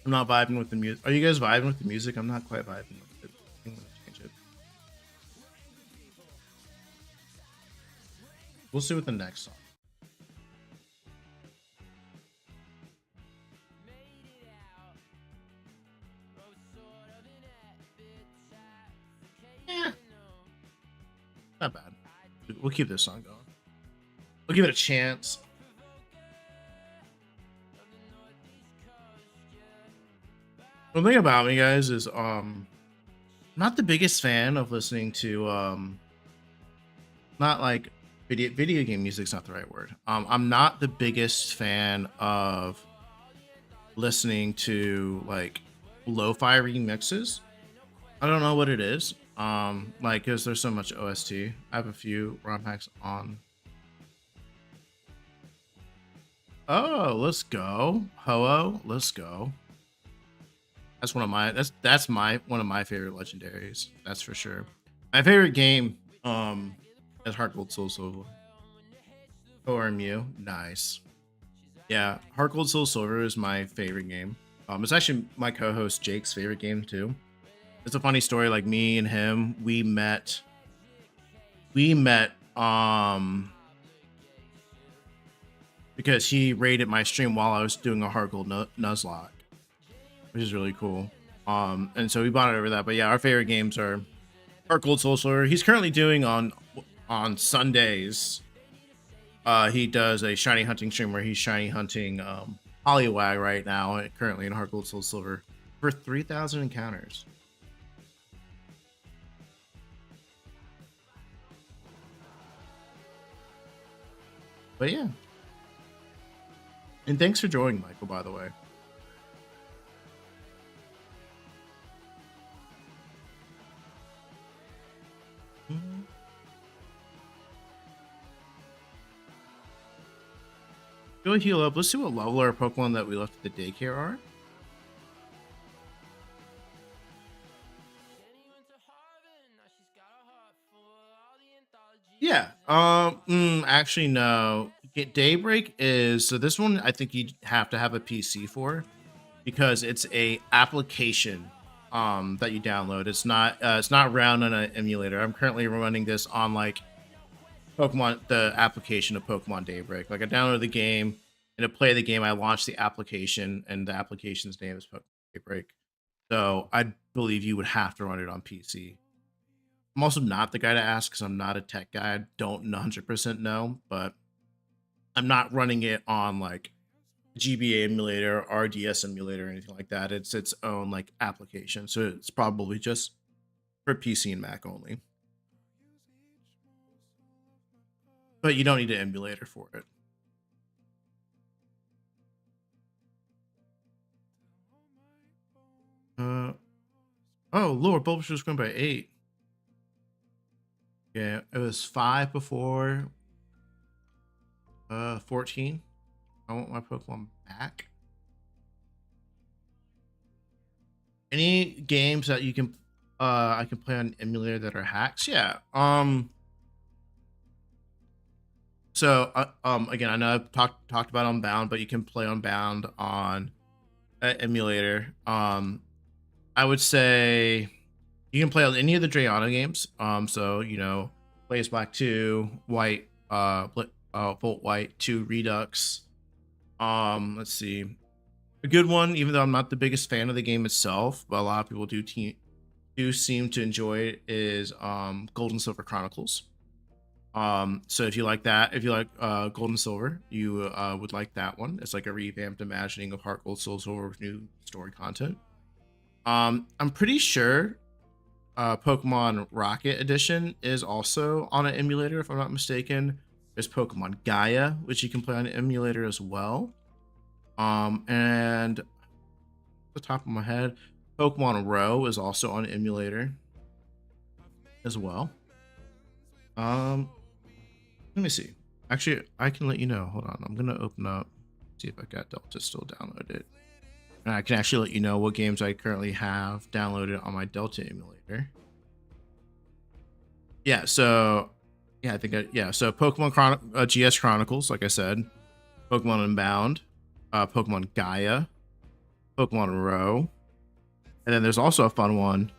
I'm not vibing with the music. Are you guys vibing with the music? I'm not quite vibing with it. I'm gonna change it. We'll see with the next song. Yeah, not bad. We'll keep this song going. We'll give it a chance. The thing about me, guys, is not the biggest fan of listening to not like video game music's not the right word. I'm not the biggest fan of listening to like lo-fi remixes. I don't know what it is. Like, because there's so much OST. I have a few ROM hacks on. Oh, let's go. Ho-Oh, let's go. That's one of my one of my favorite legendaries. That's for sure. My favorite game is Heart Gold Soul Silver. ORMU, nice. Yeah, Heart Gold Soul Silver is my favorite game. It's actually my co-host Jake's favorite game too. It's a funny story. Like, me and him, we met because he raided my stream while I was doing a Heart Gold Nuzlocke, which is really cool. And so we bonded over that. But yeah, our favorite games are Heart Gold Soul Silver. He's currently doing on Sundays. He does a shiny hunting stream where he's shiny hunting Poliwag right now, currently in Heart Gold Soul Silver. for 3,000 encounters. But yeah. And thanks for joining, Michael, by the way. Go heal up. Let's see what level our Pokemon that we left at the daycare are. Yeah. Actually, no. Get DayBreak is so this one I think you have to have a PC for because it's a application that you download. It's not run on an emulator. I'm currently running this on like Pokemon, the application of Pokemon DayBreak. Like I downloaded the game and to play the game, I launched the application, and the application's name is Pokemon DayBreak. So I believe you would have to run it on PC. I'm also not the guy to ask because I'm not a tech guy. I don't 100% know, but I'm not running it on like GBA emulator, RDS emulator, or anything like that. It's its own like application, so it's probably just for PC and Mac only. But you don't need an emulator for it. Oh, Lord, Bulbasaur was going by 8. Yeah, it was 5 before 14. I want my Pokemon back. Any games that you can I can play on emulator that are hacks? Yeah. So again, I know I've talked about Unbound, but you can play Unbound on emulator. I would say you can play on any of the Drayana games. So you know, Blaze Black 2, White, Volt White 2, Redux. Let's see, a good one, even though I'm not the biggest fan of the game itself, but a lot of people do seem to enjoy it, is Gold and Silver Chronicles. So if you like that, if you like Gold and Silver, you would like that one. It's like a revamped imagining of Heart Gold Soul Silver with new story content. I'm pretty sure Pokemon Rocket Edition is also on an emulator, if I'm not mistaken. There's Pokemon Gaia, which you can play on an emulator as well. And the top of my head, Pokemon Row is also on an emulator as well. Let me see. Actually, I can let you know. Hold on. I'm gonna open up, see if I got Delta still downloaded. And I can actually let you know what games I currently have downloaded on my Delta emulator. Yeah, so yeah, I think so Pokemon GS Chronicles, like I said, Pokemon Unbound, Pokemon Gaia, Pokemon Row, and then there's also a fun one,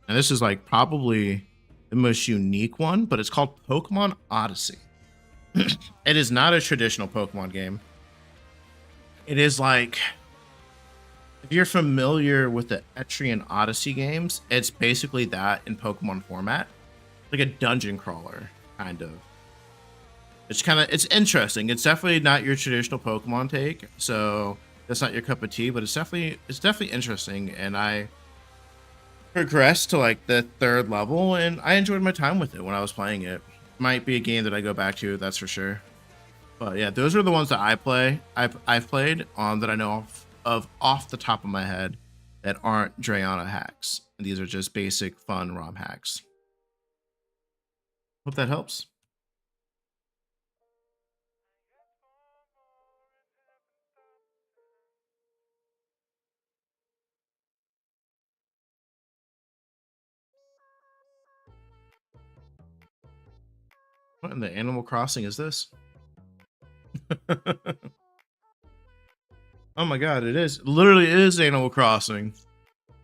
and this is like probably the most unique one, but it's called Pokemon Odyssey. It is not a traditional Pokemon game. It is like, if you're familiar with the Etrian Odyssey games, it's basically that in Pokemon format, like a dungeon crawler kind of. It's interesting. It's definitely not your traditional Pokemon take, so that's not your cup of tea, but it's definitely interesting, and I progressed to like the 3rd level, and I enjoyed my time with it when I was playing it. Might be a game that I go back to, that's for sure. But yeah, those are the ones that I've played that I know of off the top of my head that aren't Drayana hacks. And these are just basic fun ROM hacks. Hope that helps. What in the Animal Crossing is this? Oh my god, it is. Literally, it is Animal Crossing.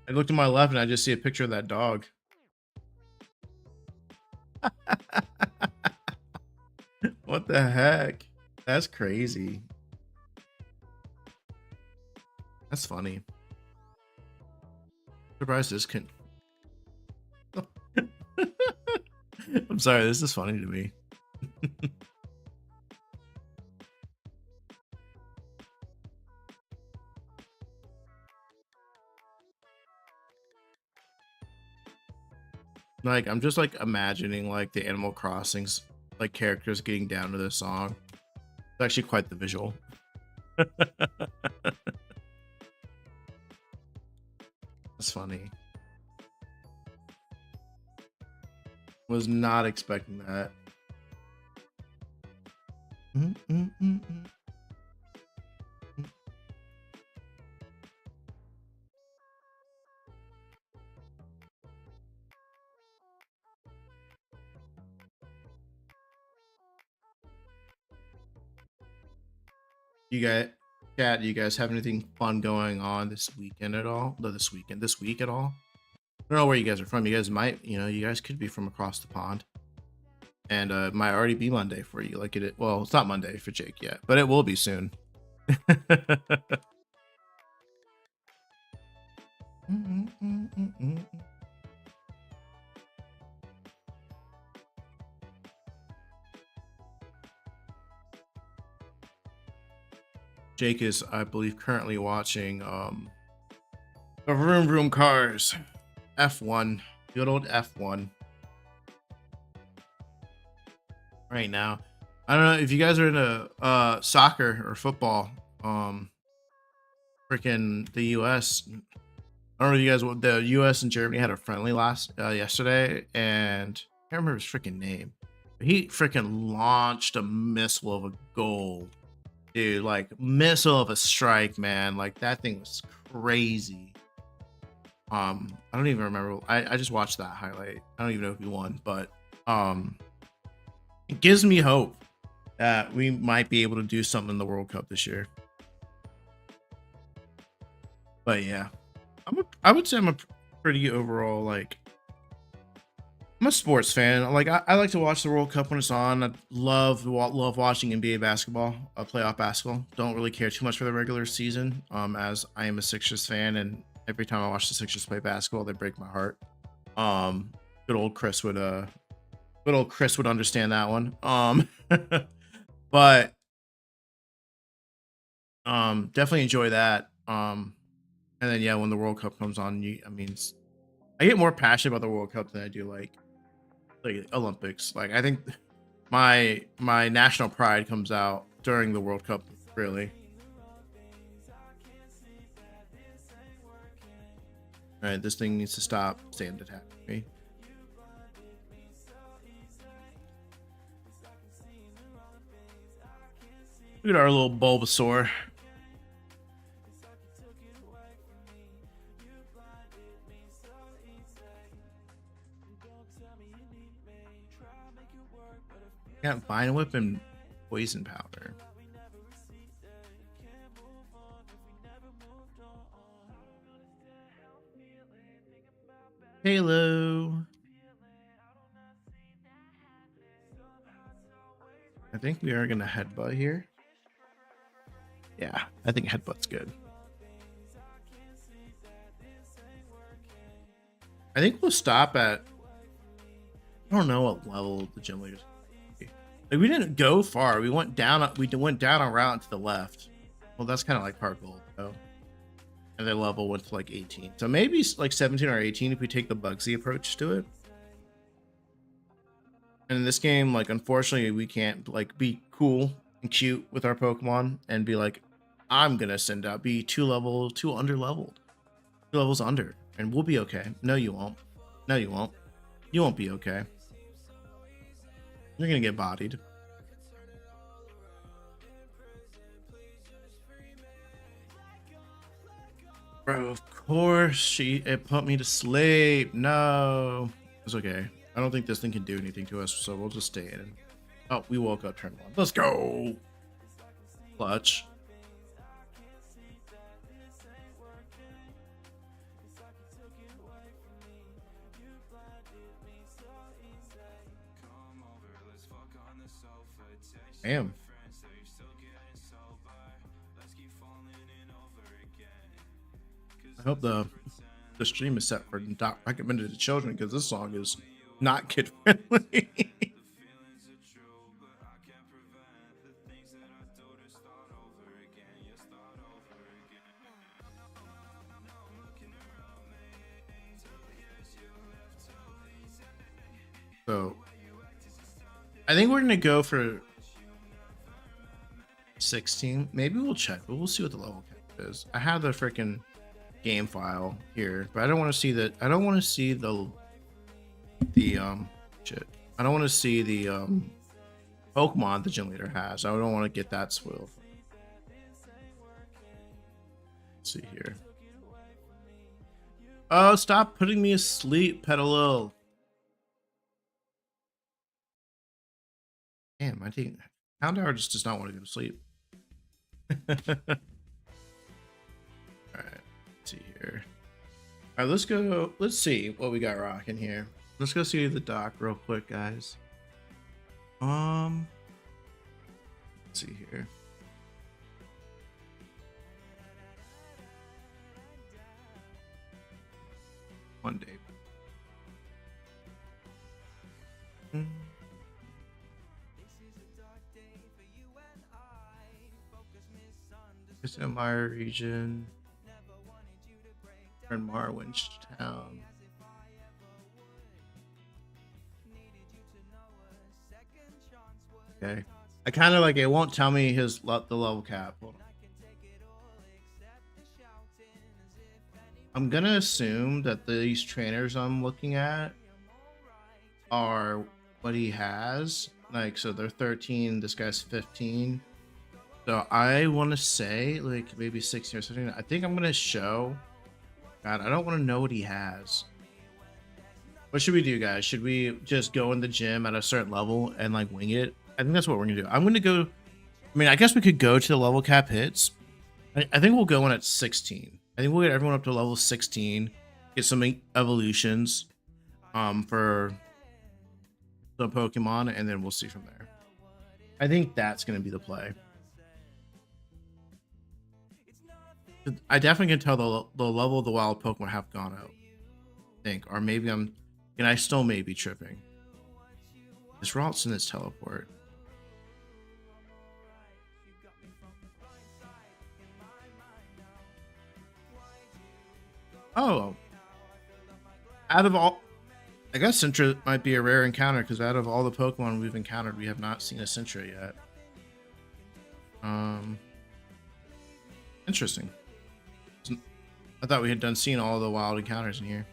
I looked to my left and I just see a picture of that dog. What the heck? That's crazy. That's funny. Surprised this can. I'm sorry, this is funny to me. Like I'm just like imagining like the Animal Crossings like characters getting down to this song. It's actually quite the visual. That's funny. Was not expecting that. Mm, mm, mm, mm. You guys, chat, do you guys have anything fun going on this weekend at all? No, this week at all? I don't know where you guys are from. You guys might, you guys could be from across the pond. And it might already be Monday for you. Like well, it's not Monday for Jake yet, but it will be soon. Jake is, I believe, currently watching the Vroom Vroom Cars F1, good old F1 right now. I don't know if you guys are into soccer or football. Freaking the US. I don't know if you guys, the US and Germany had a friendly yesterday, and I can't remember his freaking name. But he freaking launched a missile of a goal. Dude, like missile of a strike, man. Like that thing was crazy. I don't even remember. I just watched that highlight. I don't even know if he won, but it gives me hope that we might be able to do something in the World Cup this year. But yeah, I would say I'm a pretty overall, like, I'm a sports fan. Like I like to watch the World Cup when it's on. I love watching NBA basketball, playoff basketball. Don't really care too much for the regular season, as I am a Sixers fan, and every time I watch the Sixers play basketball, they break my heart. Good old Chris would understand that one. But definitely enjoy that. And then yeah, when the World Cup comes on, I get more passionate about the World Cup than I do like Olympics. Like I think my national pride comes out during the World Cup, really. All right, this thing needs to stop stand attacking me. Look at our little Bulbasaur. Got Vine Whip and Poison Powder. Halo. I think we are gonna headbutt here. Yeah, I think headbutt's good. I think we'll stop at, I don't know what level the gym leaders. Like we didn't go far. We went down. We went down a route to the left. Well, that's kind of like part gold though. And their level went to like 18. So maybe like 17 or 18 if we take the Bugsy approach to it. And in this game, like unfortunately, we can't like be cool and cute with our Pokemon and be like, I'm gonna send out be two under leveled, 2 levels under, and we'll be okay. No, you won't. No, you won't. You won't be okay. You're gonna get bodied. Bro, of course it put me to sleep. No. It's okay. I don't think this thing can do anything to us, so we'll just stay in. Oh, we woke up turn 1. Let's go. Clutch. Damn. I hope the stream is set for not recommended to children because this song is not kid friendly. So I think we're gonna go for 16. Maybe we'll check, but we'll see what the level cap is. I have the freaking game file here, but I don't want to see that. I don't want to see the shit. I don't want to see the Pokemon the gym leader has. I don't want to get that spoiled. Let's see here. Oh, stop putting me asleep, Petalil. Damn, I think Houndour just does not want to go to sleep. All right, let's see here. All right, let's go. Let's see what we got rocking here. Let's go see the doc real quick, guys. Let's see here. One day. It's in my region. In Marwinch Town. Okay. I kind of like it won't tell me the level cap. Hold on. I'm gonna assume that these trainers I'm looking at are what he has. Like, so they're 13, this guy's 15. So I want to say like maybe 16 or 17. I think I'm gonna show. God, I don't want to know what he has. What should we do, guys? Should we just go in the gym at a certain level and like wing it? I think that's what we're gonna do. I'm gonna go. I mean, I guess we could go to the level cap hits. I think we'll go in at 16. I think we'll get everyone up to level 16, get some evolutions for the Pokemon, and then we'll see from there. I think that's gonna be the play. I definitely can tell the level of the wild Pokemon have gone out. I think, or maybe and I still may be tripping. Is Ralston this teleport? Oh, out of all, I guess Sintra might be a rare encounter because out of all the Pokemon we've encountered, we have not seen a Sintra yet. Interesting. I thought we had seen all the wild encounters in here.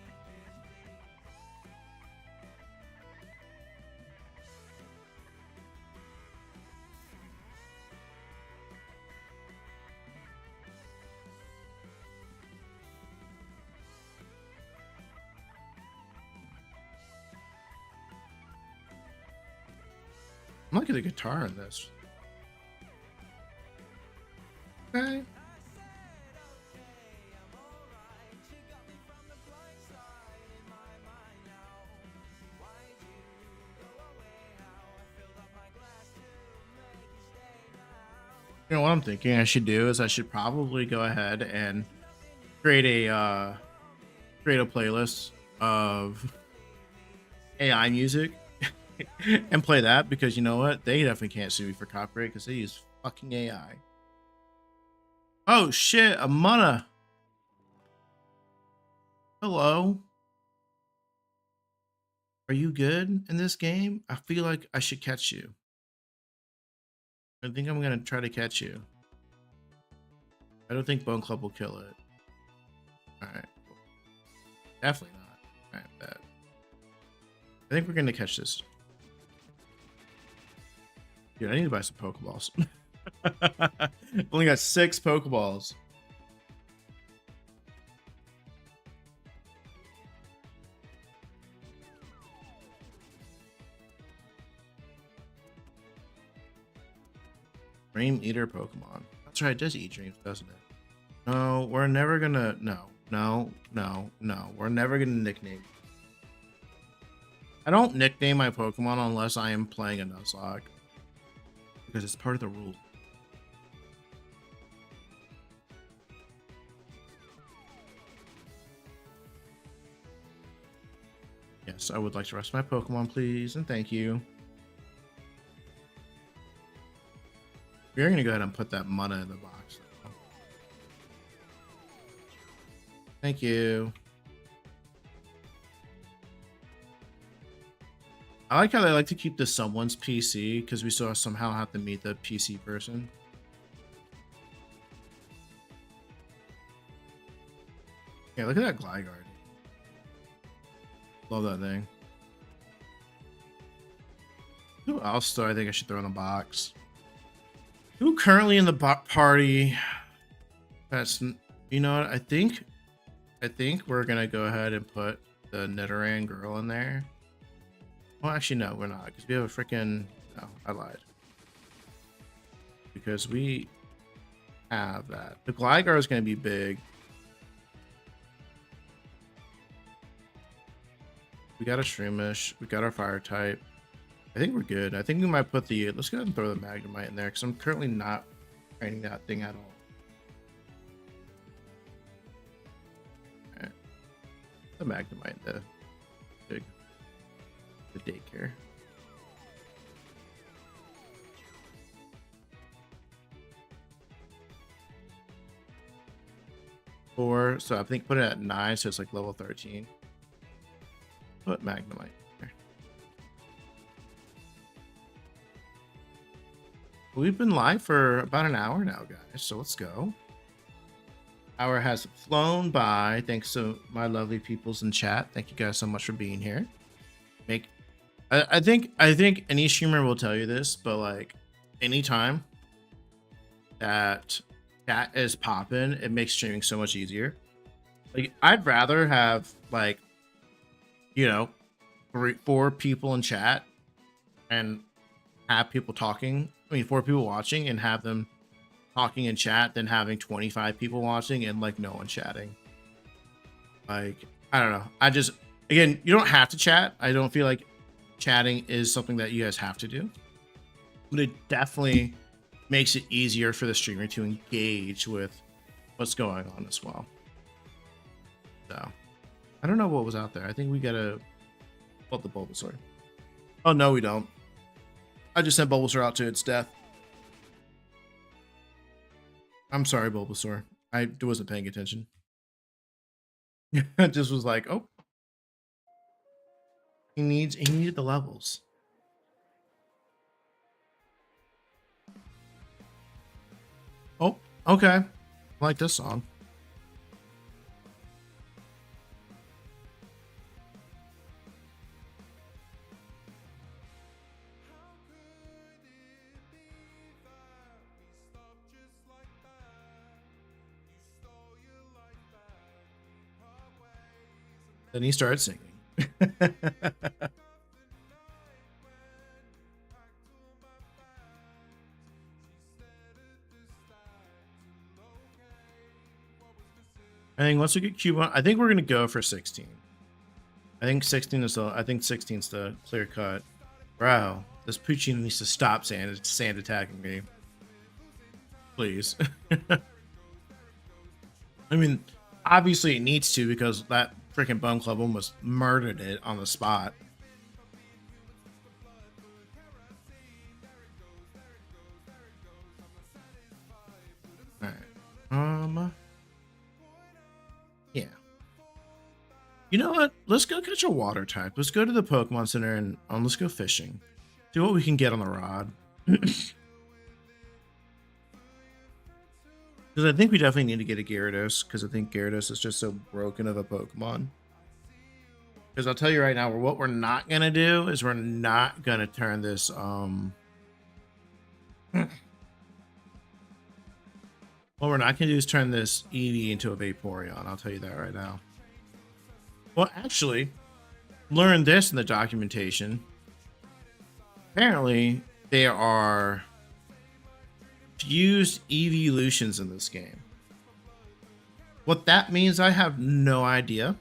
I'm liking the guitar in this. Okay. You know what I'm thinking I should do is I should probably go ahead and create a playlist of AI music and play that, because you know what? They definitely can't sue me for copyright because they use fucking AI. Oh shit, Amana. Hello. Are you good in this game? I feel like I should catch you. I think I'm gonna try to catch you. I don't think Bone Club will kill it. Alright. Definitely not. Alright, bad. I think we're gonna catch this. Dude, I need to buy some Pokeballs. Only got 6 Pokeballs. Dream Eater Pokemon. That's right, it does eat dreams, doesn't it? No, we're never gonna. No. We're never gonna nickname. I don't nickname my Pokemon unless I am playing a Nuzlocke, because it's part of the rule. Yes, I would like to rest my Pokemon, please, and thank you. We're gonna go ahead and put that mana in the box. Thank you. I like how they like to keep this someone's PC because we still somehow have to meet the PC person. Yeah, look at that Gligar. Love that thing. Who else do I think I should throw in the box? Who currently in the party? That's, you know what? I think we're gonna go ahead and put the Nidoran girl in there. Well, actually, no, we're not, because we have a freaking. No, I lied. Because we have that. The Gligar is gonna be big. We got a Shroomish. We got our Fire type. I think we're good. I think we might put the. Let's go ahead and throw the Magnemite in there because I'm currently not training that thing at all. Alright. The Magnemite, the daycare. Four. So I think put it at 9, so it's like level 13. Put Magnemite there. We've been live for about an hour now, guys, so let's go. Hour has flown by. Thanks to my lovely peoples in chat. Thank you guys so much for being here. I think any streamer will tell you this, but like anytime that chat is popping, it makes streaming so much easier. Like I'd rather have like, you know, 4 people in chat and have people talking. I mean, 4 people watching and have them talking in chat than having 25 people watching and like no one chatting. Like, I don't know. I just, again, you don't have to chat. I don't feel like chatting is something that you guys have to do, but it definitely makes it easier for the streamer to engage with what's going on as well. So I don't know what was out there. I think we gotta pull up the Bulbasaur. Oh no, we don't. I just sent Bulbasaur out to its death. I'm sorry, Bulbasaur. I wasn't paying attention. I just was like, oh, he needed the levels. Oh, okay. I like this song. Then he started singing. I think once we get Cubone, I think we're gonna go for 16. I think 16 is the clear cut. Bro, this Poochie needs to stop sand attacking me. Please. I mean, obviously it needs to because that freaking Bone Club almost murdered it on the spot. Alright. Yeah. You know what? Let's go catch a water type. Let's go to the Pokemon Center and let's go fishing. See what we can get on the rod. Because I think we definitely need to get a Gyarados, because I think Gyarados is just so broken of a Pokemon. Because I'll tell you right now, what we're not going to do is we're not going to turn this... What we're not going to do is turn this Eevee into a Vaporeon. I'll tell you that right now. Well, actually, learned this in the documentation. Apparently, there are fused evolutions in this game. What that means, I have no idea.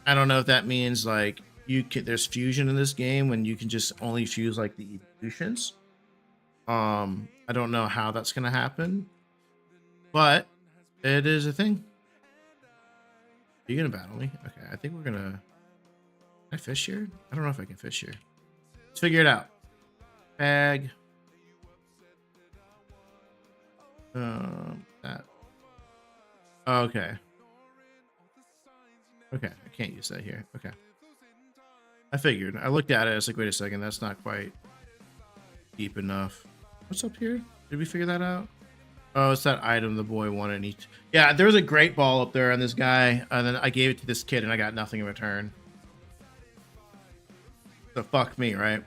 I don't know if that means like there's fusion in this game when you can just only fuse like the evolutions. I don't know how that's gonna happen, but it is a thing. Are you gonna battle me? Okay, I think we're gonna. Can I fish here? I don't know if I can fish here. Let's figure it out. Bag. That. Okay. Okay, I can't use that here. Okay. I figured. I looked at it. I was like, wait a second, that's not quite deep enough. What's up here? Did we figure that out? Oh, it's that item the boy wanted. Yeah, there was a great ball up there on this guy, and then I gave it to this kid, and I got nothing in return. So fuck me, right?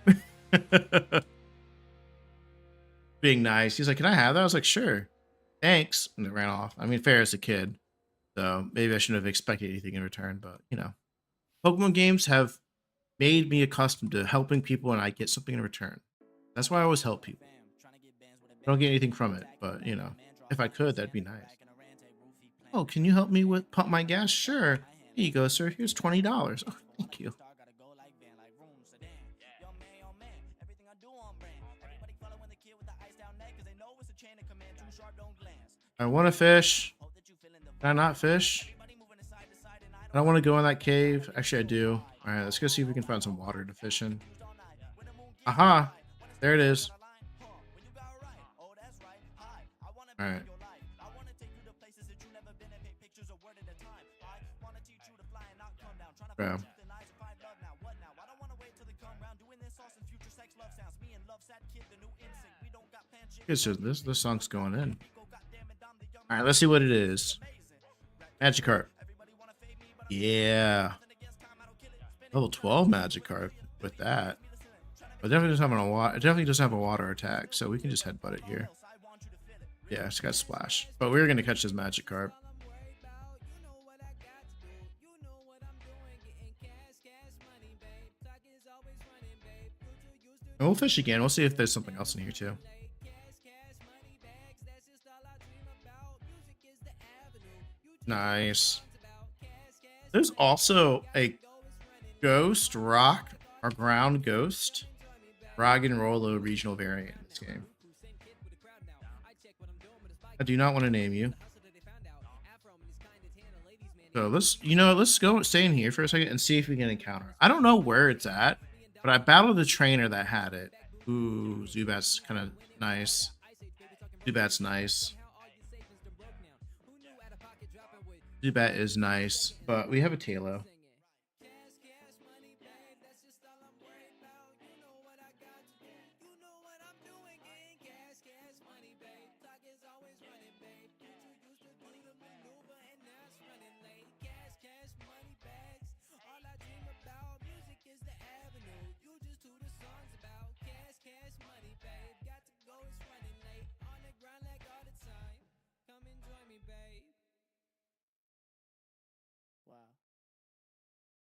Being nice. He's like, can I have that? I was like, sure. Thanks. And it ran off. I mean, fair as a kid. So maybe I shouldn't have expected anything in return, but you know. Pokemon games have made me accustomed to helping people and I get something in return. That's why I always help people. I don't get anything from it, but you know, if I could, that'd be nice. Oh, can you help me with pump my gas? Sure. Here you go, sir. Here's $20. Oh, thank you. I want to fish. Can I not fish? I don't want to go in that cave. Actually, I do. All right, let's go see if we can find some water to fish in. Aha! There it is. All right. Bro. Okay, so this song's going in. All right, let's see what it is. Magikarp. Yeah. Level 12 Magikarp with that. But definitely doesn't have a water. It definitely doesn't have a water attack, so we can just headbutt it here. Yeah, it's got splash. But we're gonna catch this Magikarp. And we'll fish again. We'll see if there's something else in here too. Nice. There's also a ghost rock or ground ghost rock and roll regional variant in this game. I do not want to name you. So let's go stay in here for a second and see if we can encounter. I don't know where it's at, but I battled the trainer that had it. Ooh, Zubat's kind of nice. Zubat's nice. Zubat is nice, but we have a Talo.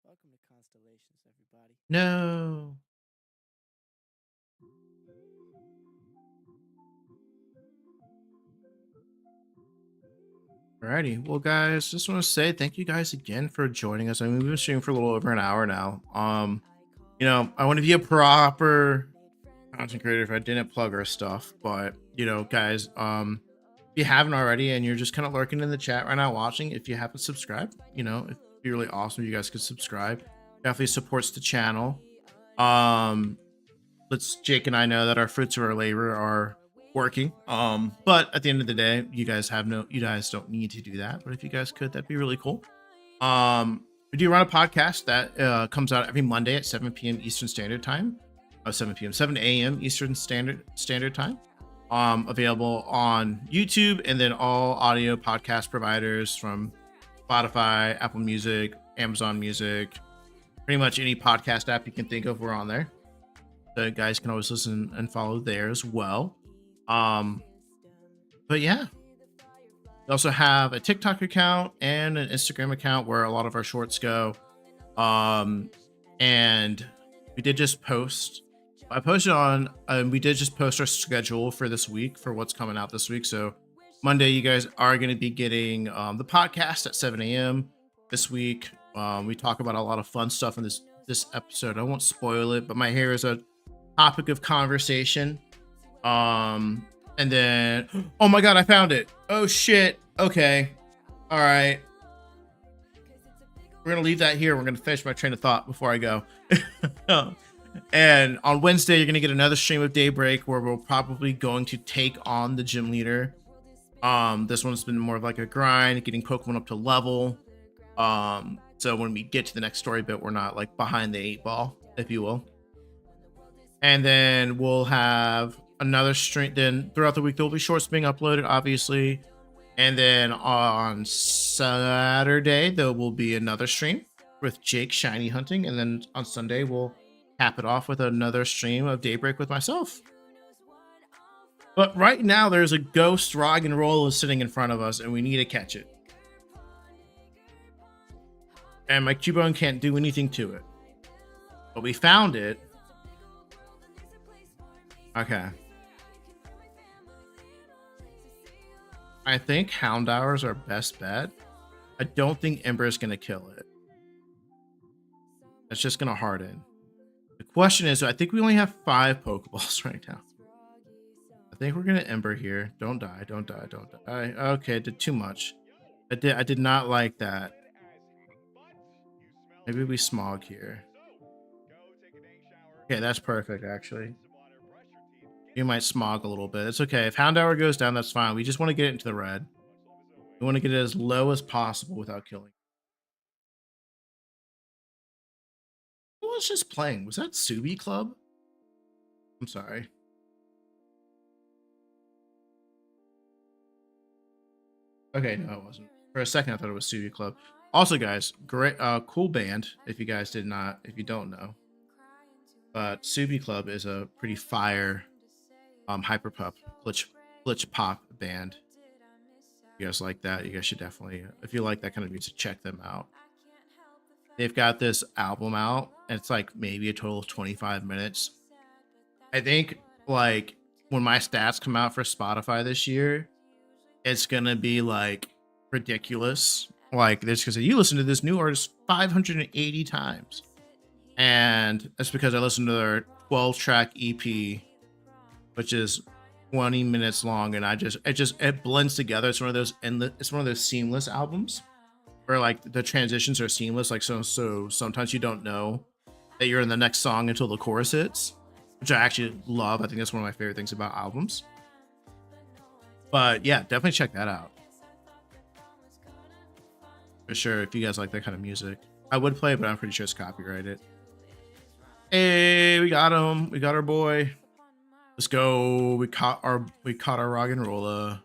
Welcome to Constellations, everybody. No. Alrighty, well guys, just want to say thank you guys again for joining us. I mean, we've been streaming for a little over an hour now. You know, I want to be a proper content creator if I didn't plug our stuff, but you know, guys, if you haven't already and you're just kind of lurking in the chat right now watching, if you haven't subscribed, you know, it'd be really awesome if you guys could subscribe. Definitely supports the channel. Jake and I know that our fruits of our labor are working. But at the end of the day, you guys don't need to do that. But if you guys could, that'd be really cool. We do run a podcast that comes out every Monday at 7 p.m. Eastern Standard Time. 7 a.m. Eastern Standard Time. Available on YouTube and then all audio podcast providers from Spotify, Apple Music, Amazon Music, pretty much any podcast app you can think of, we're on there. So guys can always listen and follow there as well. But yeah, we also have a TikTok account and an Instagram account where a lot of our shorts go. And we did just post. We did just post our schedule for this week for what's coming out this week. So Monday, you guys are going to be getting the podcast at 7 a.m. this week. We talk about a lot of fun stuff in this episode. I won't spoil it, but my hair is a topic of conversation. And then, oh my god, I found it. Oh shit. Okay. All right. We're gonna leave that here. We're gonna finish my train of thought before I go. And on Wednesday, you're gonna get another stream of DayBreak where we're probably going to take on the gym leader. This one's been more of like a grind, getting Pokemon up to level. So when we get to the next story bit, we're not like behind the 8 ball, if you will. And then we'll have another stream. Then throughout the week, there'll be shorts being uploaded, obviously. And then on Saturday, there will be another stream with Jake shiny hunting. And then on Sunday, we'll cap it off with another stream of DayBreak with myself. But right now, there's a ghost rock and roll sitting in front of us, and we need to catch it. And my Cubone can't do anything to it. But we found it. Okay. I think Houndour is our best bet. I don't think Ember is going to kill it. It's just going to harden. The question is, I think we only have 5 Pokeballs right now. I think we're going to Ember here. Don't die, don't die, don't die. Okay, did too much. I did not like that. Maybe we Smog here. Okay, that's perfect, actually. You might Smog a little bit. It's okay. If Houndour goes down, that's fine. We just want to get it into the red. We want to get it as low as possible without killing. Who was just playing? Was that Subi Club? I'm sorry. Okay, no, it wasn't. For a second, I thought it was Subi Club. Also, guys, great, cool band. If you guys if you don't know, but Subi Club is a pretty fire, hyperpop glitch pop band. If you guys like that, you guys should definitely, if you like that kind of music, check them out. They've got this album out, and it's like maybe a total of 25 minutes. I think like when my stats come out for Spotify this year, it's gonna be like ridiculous. Like this, because you listen to this new artist 580 times, and that's because I listened to their 12-track EP, which is 20 minutes long, and it blends together. It's one of those seamless albums where like the transitions are seamless. Like so sometimes you don't know that you're in the next song until the chorus hits, which I actually love. I think that's one of my favorite things about albums. But yeah, definitely check that out. For sure, if you guys like that kind of music. I would play, but I'm pretty sure it's copyrighted. Hey, we got him. We got our boy. Let's go. We caught our rock and roller.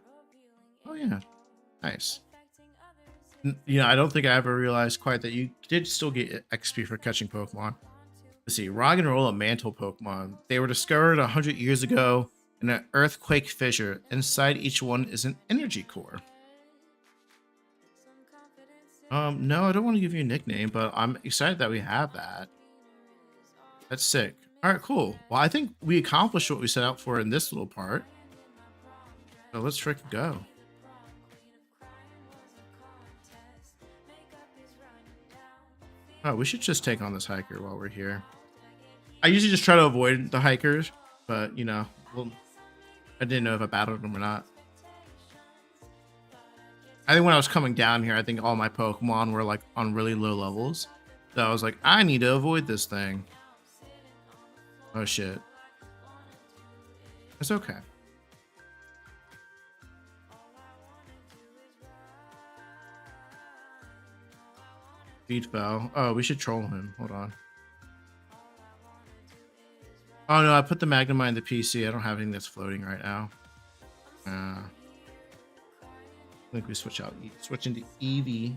Oh yeah. Nice. You know, I don't think I ever realized quite that you did still get XP for catching Pokemon. Let's see. Rock and roller mantle Pokemon. They were discovered 100 years ago in an earthquake fissure. Inside each one is an energy core. No, I don't want to give you a nickname, but I'm excited that we have that. That's sick. All right, cool. Well, I think we accomplished what we set out for in this little part. So let's freaking go. Oh, we should just take on this hiker while we're here. I usually just try to avoid the hikers, but you know, well, I didn't know if I battled them or not. I think when I was coming down here, I think all my Pokemon were like on really low levels. So I was like, I need to avoid this thing. Oh shit. It's okay. Feed fell. Oh, we should troll him. Hold on. Oh no, I put the Magnemite in the PC. I don't have anything that's floating right now. I think we switch into Eevee.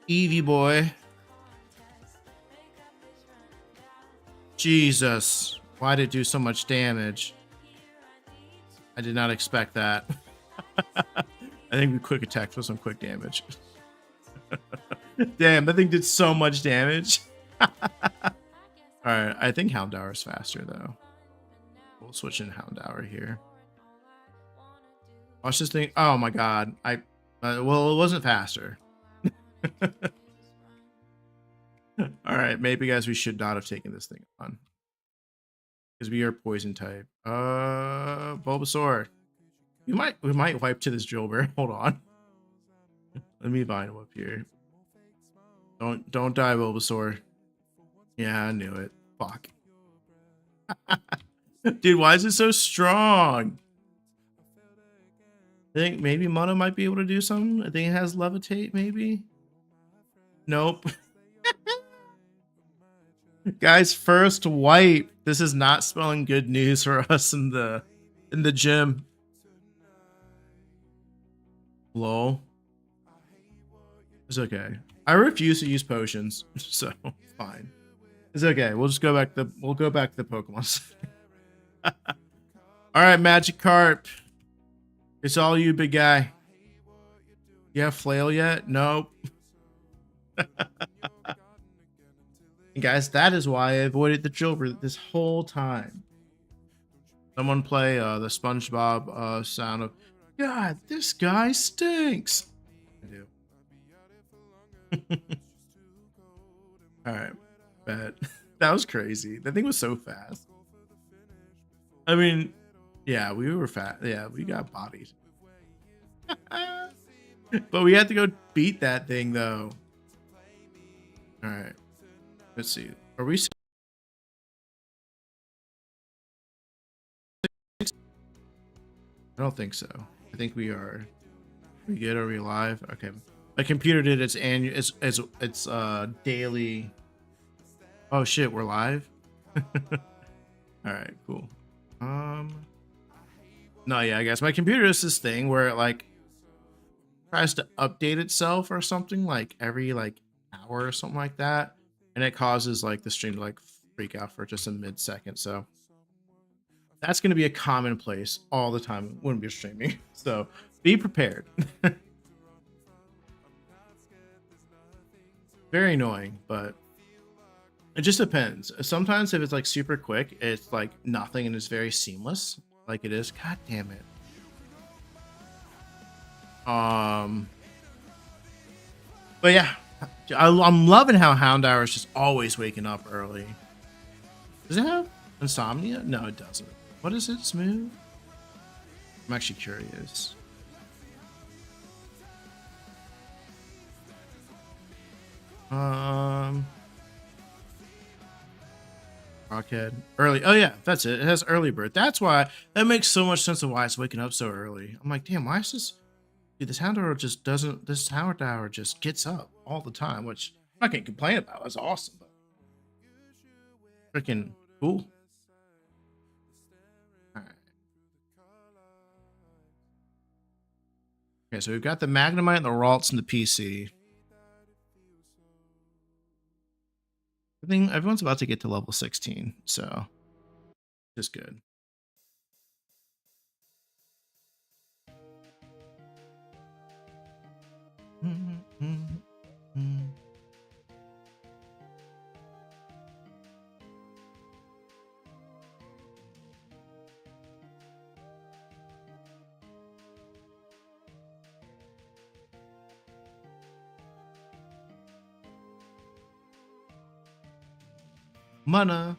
Eevee boy. Jesus. Why did it do so much damage? I did not expect that. I think we quick attacked for some quick damage. Damn, that thing did so much damage. Alright, I think Houndour is faster though. We'll switch in Houndour here. Watch this thing. Oh my god. Well, it wasn't faster. Alright, maybe guys, we should not have taken this thing on. Because we are poison type. Bulbasaur. We might wipe to this Drillbur. Hold on. Let me vine him up here. Don't die, Bulbasaur. Yeah, I knew it. Fuck. Dude, why is it so strong? I think maybe Mono might be able to do something. I think it has Levitate, maybe. Nope. Guys, first wipe. This is not spelling good news for us in the gym. Lol. It's okay. I refuse to use potions, so fine. It's okay. We'll just go back to the Pokemon. All right, Magikarp. It's all you, big guy. You have flail yet? Nope. And guys, that is why I avoided the Jilbert this whole time. Someone play the SpongeBob sound of, God, this guy stinks. I do. All right, bet. That was crazy. That thing was so fast. I mean, yeah, we were fat. Yeah, we got bodied. But we had to go beat that thing, though. All right. Let's see. Are we? I don't think so. I think we are. Are we good? Are we live? Okay. My computer did its annual. It's daily. Oh shit, we're live. All right, cool. No, yeah, I guess my computer is this thing where it like tries to update itself or something like every like hour or something like that, and it causes like the stream to like freak out for just a mid-second. So that's going to be a commonplace all the time when we're streaming. So be prepared. Very annoying, but it just depends. Sometimes if it's like super quick, it's like nothing and it's very seamless, like it is. God damn it. But yeah, I'm loving how Houndour is just always waking up early. Does it have insomnia? No, it doesn't. What is it? Smooth? I'm actually curious. Rockhead. Early. Oh yeah, that's it. It has early bird. That's why that makes so much sense of why it's waking up so early. I'm like, damn, why is this? Dude, this Houndour just doesn't. This Houndour just gets up all the time, which I'm not gonna complain about. It's awesome, but freaking cool. All right. Okay, so we've got the Magnemite and the Ralts and the PC. I think everyone's about to get to level 16, so just good. Mana.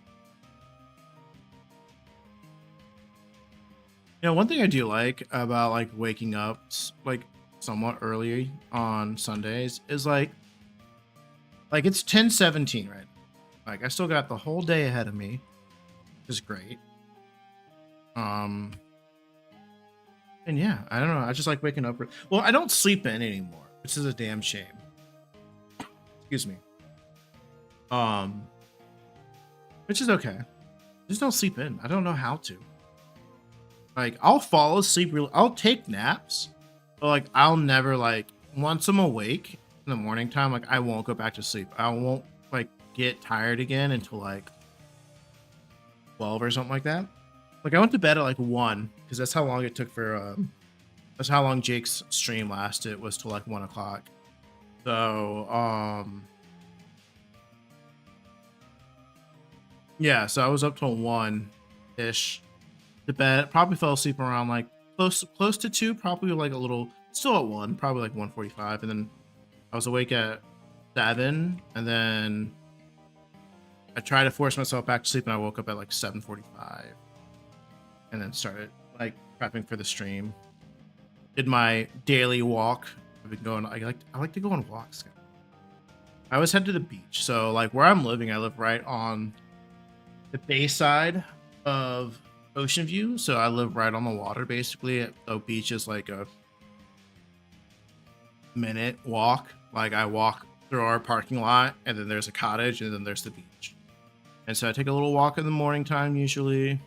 You know, one thing I do like about like waking up like somewhat early on Sundays is like it's 10:17 right now. Like I still got the whole day ahead of me, which is great. And yeah, I don't know. I just like waking up. Well, I don't sleep in anymore, which is a damn shame. Excuse me. Which is okay. Just don't sleep in. I don't know how to. Like, I'll fall asleep I'll take naps, but like I'll never like once I'm awake in the morning time, like I won't go back to sleep. I won't like get tired again until like 12 or something like that. Like I went to bed at like 1 because that's how long it took for that's how long Jake's stream lasted, was till like 1 o'clock. So yeah, so I was up till 1-ish to bed. Probably fell asleep around like close to 2, probably like a little still at 1, probably like 1:45, and then I was awake at 7, and then I tried to force myself back to sleep, and I woke up at like 7:45, and then started like prepping for the stream. Did my daily walk. I've been going. I like to go on walks. I always head to the beach. So like where I'm living, I live right on the bay side of Ocean View, so I live right on the water basically. The beach is like a minute walk. Like I walk through our parking lot, and then there's a cottage, and then there's the beach. And so I take a little walk in the morning time usually.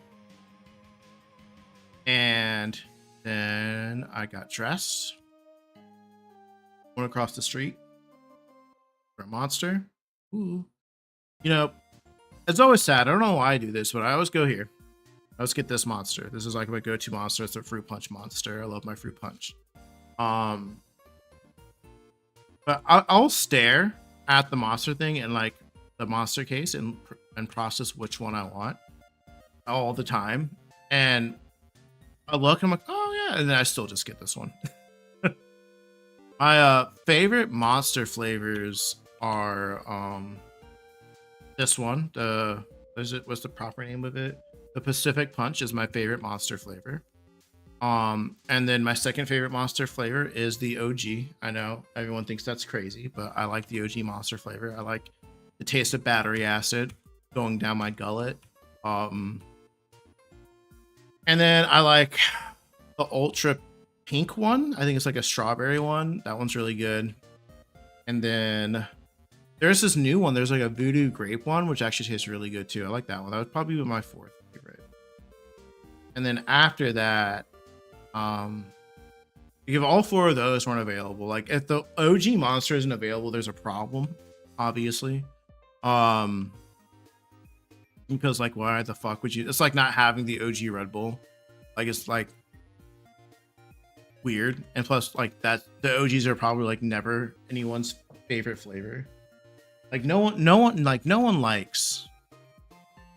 And then I got dressed. Went across the street for a monster. Ooh. You know, it's always sad. I don't know why I do this, but I always go here. Let's get this monster. This is like my go-to monster. It's a fruit punch monster. I love my fruit punch. But I'll stare at the monster thing and like the monster case and process which one I want all the time. And I look, I'm like, oh yeah, and then I still just get this one. My favorite monster flavors are this one. What's the proper name of it? The Pacific Punch is my favorite monster flavor. And then my second favorite monster flavor is the OG. I know everyone thinks that's crazy, but I like the OG monster flavor. I like the taste of battery acid going down my gullet. And then I like the ultra pink one. I think it's like a strawberry one. That one's really good. And then there's this new one. There's like a voodoo grape one, which actually tastes really good too. I like that one. That would probably be my fourth favorite. And then after that, if all four of those weren't available, like if the OG monster isn't available, there's a problem, obviously. Because like, why the fuck would you? It's like not having the OG Red Bull. Like it's like weird, and plus like that the OGs are probably like never anyone's favorite flavor. Like no one likes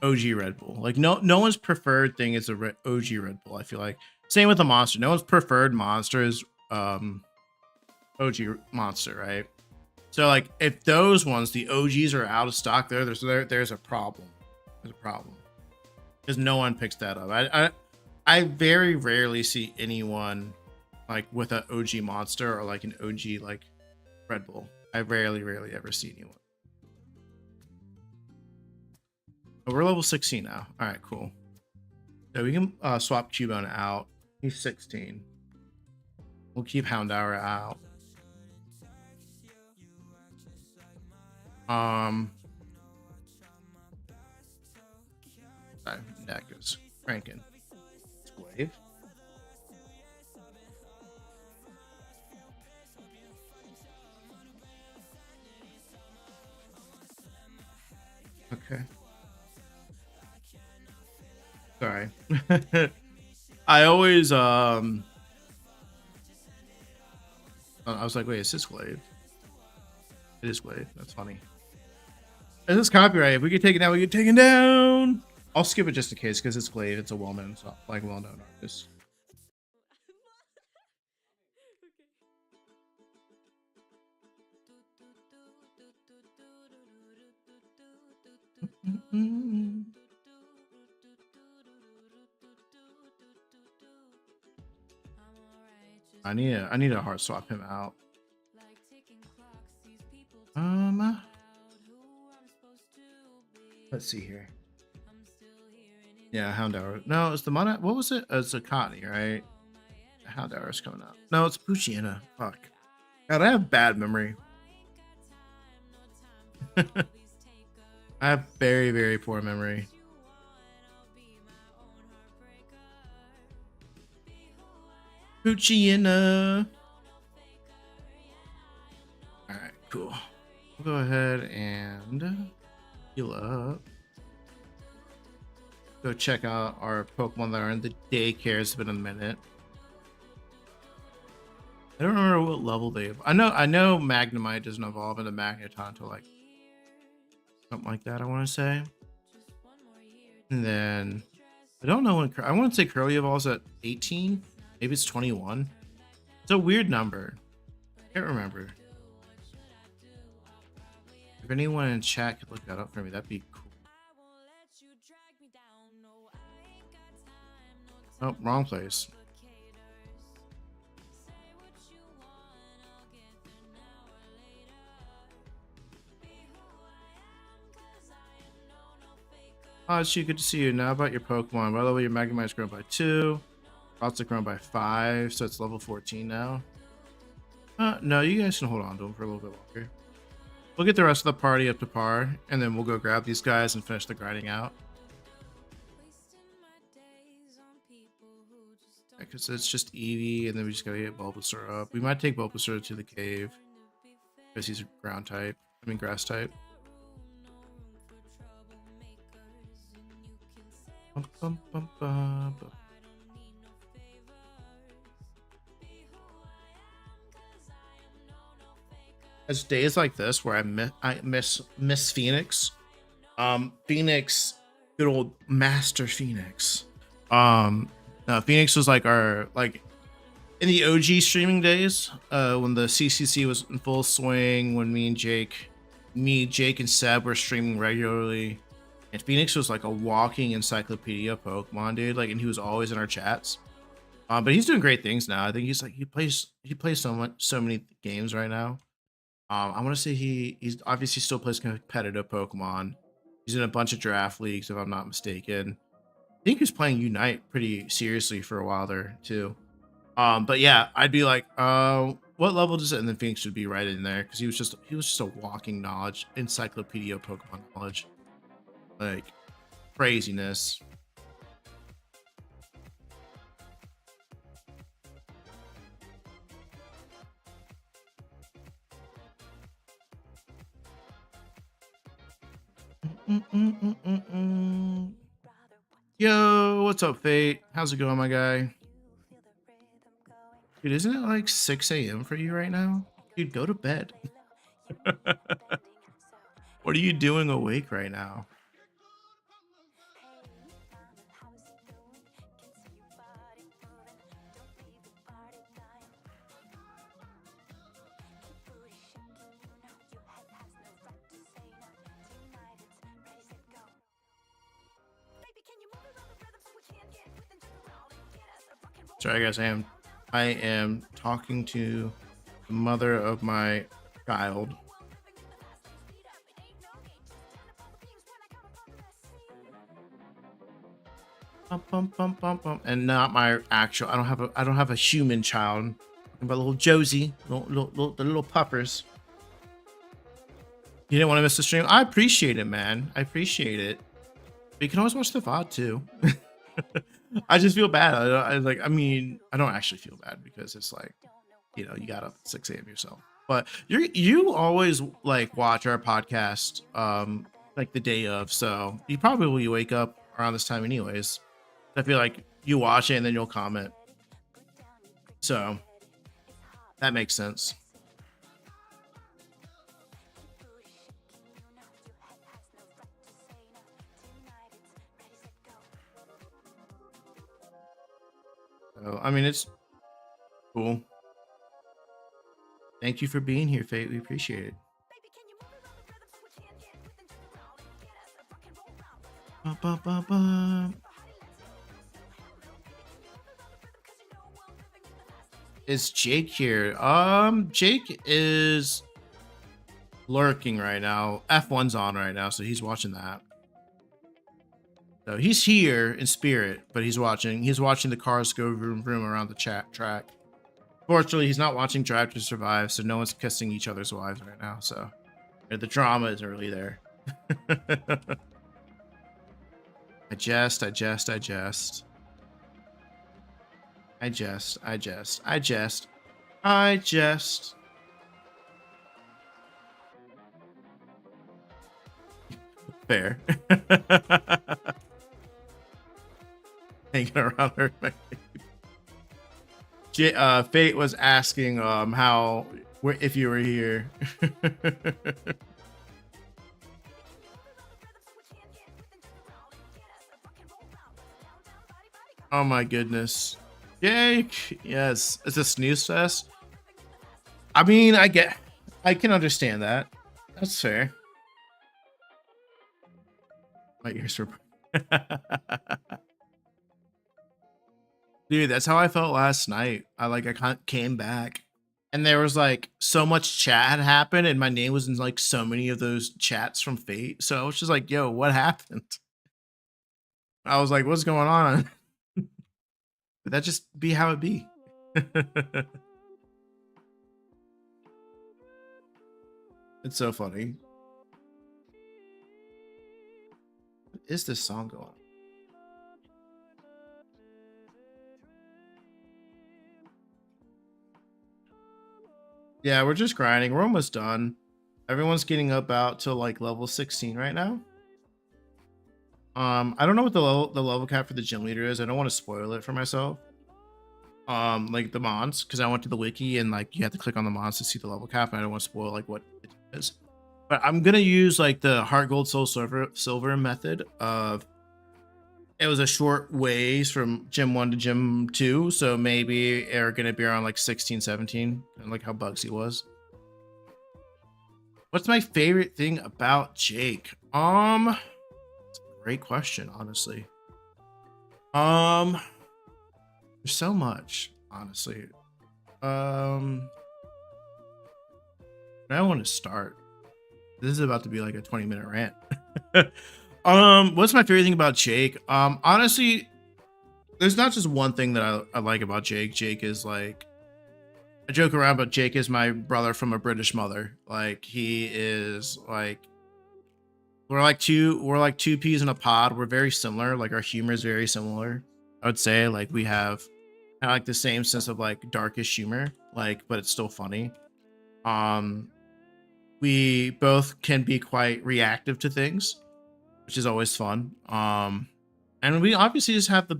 OG Red Bull. Like no one's preferred thing is a OG Red Bull. I feel like same with the monster. No one's preferred monster is OG monster, right? So like if those ones, the OGs are out of stock, there's a problem. There's a problem because no one picks that up. I very rarely see anyone like with an OG monster or like an OG like Red Bull. I rarely ever see anyone. Oh, we're level 16 now. All right, cool. So we can swap Cubone out. He's 16. We'll keep Houndour out. That goes cranking. Wave. Okay. Sorry. I always I was like, wait, is this Glaive? It is Glaive. That's funny. Is this copyright? If we get taken down, we get taken down. I'll skip it just in case because it's Glaive. It's a well-known artist. I need to hard swap him out. Let's see here. Yeah, Houndour. No, it's the Mana. What was it? It's a Connie, right? Houndour is coming out. No, it's Poochyena. Fuck. God, I have bad memory. I have very, very poor memory. Poochyena. Alright, cool. We'll go ahead and heal up. Go check out our Pokemon that are in the daycare. It's been a minute. I don't remember what level they. I know Magnemite doesn't evolve into Magneton until like something like that. I want to say. And then I don't know when. I want to say Curly evolves at 18. Maybe it's 21. It's a weird number. I can't remember. If anyone in chat could look that up for me, that'd be cool. Oh, wrong place. Oh, it's good to see you. Now about your Pokemon. By the way, your Magnemite's grown by 2. Lots have grown by 5, so it's level 14 now. No, you guys can hold on to him for a little bit longer. We'll get the rest of the party up to par, and then we'll go grab these guys and finish the grinding out. Because it's just Eevee, and then we just gotta get Bulbasaur up. We might take Bulbasaur to the cave because he's a ground type. I mean grass type. Bum, bum, bum, bum, bum. It's days like this where I miss Phoenix. Phoenix, good old Master Phoenix. Phoenix was like our in the OG streaming days, when the CCC was in full swing, when Jake and Seb were streaming regularly, and Phoenix was like a walking encyclopedia of Pokemon, dude. Like, and he was always in our chats. But he's doing great things now. I think he plays so many games right now. I want to say he's obviously still plays competitive Pokemon. He's in a bunch of draft leagues, if I'm not mistaken. I think he was playing Unite pretty seriously for a while there too. But yeah, I'd be like, what level does it? And then Phoenix would be right in there because he was just a walking knowledge encyclopedia of Pokemon knowledge, like craziness. Yo, what's up, Fate? How's it going, my guy? Dude, isn't it like 6 a.m. for you right now? Dude, go to bed. What are you doing awake right now? Sorry, guys. I am talking to the mother of my child. And not my actual. I don't have a human child. I'm talking about little Josie, the little puppers. You didn't want to miss the stream. I appreciate it, man. I appreciate it. But you can always watch the VOD too. I just feel bad. I don't actually feel bad because it's like, you know, you got up at 6 a.m. yourself. But you always like watch our podcast like the day of, so you probably wake up around this time anyways. I feel like you watch it and then you'll comment. So that makes sense. So, I mean, it's cool. Thank you for being here, Fate. We appreciate it. Ba, ba, ba, ba. Is Jake here? Jake is lurking right now. F1's on right now, so he's watching that. So he's here in spirit, but he's watching the cars go vroom vroom around the track. Fortunately, he's not watching Drive to Survive, so no one's kissing each other's wives right now. So the drama isn't really there. I jest. Fair. Hanging around her. Fate was asking if you were here. Oh my goodness. Jake, yes, it's a snooze fest. I mean, I can understand that. That's fair. My ears were dude, that's how I felt last night. I came back and there was like so much chat had happened and my name was in like so many of those chats from Fate. So I was just like, yo, what happened? I was like, what's going on? But that just be how it be. It's so funny. What is this song going? Yeah, we're just grinding. We're almost done. Everyone's getting up out to like level 16 right now. I don't know what the level cap for the gym leader is. I don't want to spoil it for myself. Like the mons, because I went to the wiki and like you have to click on the mons to see the level cap, and I don't want to spoil like what it is. But I'm gonna use like the heart, gold, soul, silver method of. It was a short ways from gym 1 to gym 2, so maybe they're gonna be around like 16, 17, and like how Bugsy was. What's my favorite thing about Jake? It's a great question, honestly. There's so much, honestly. I want to start. This is about to be like a 20-minute rant. What's my favorite thing about Jake? Honestly, there's not just one thing that I like about Jake. Jake is like, I joke around, but Jake is my brother from a British mother. Like he is like, we're like two peas in a pod. We're very similar. Like our humor is very similar. I would say like we have kind of like the same sense of like darkish humor, like, but it's still funny. We both can be quite reactive to things, which is always fun. And we obviously just have the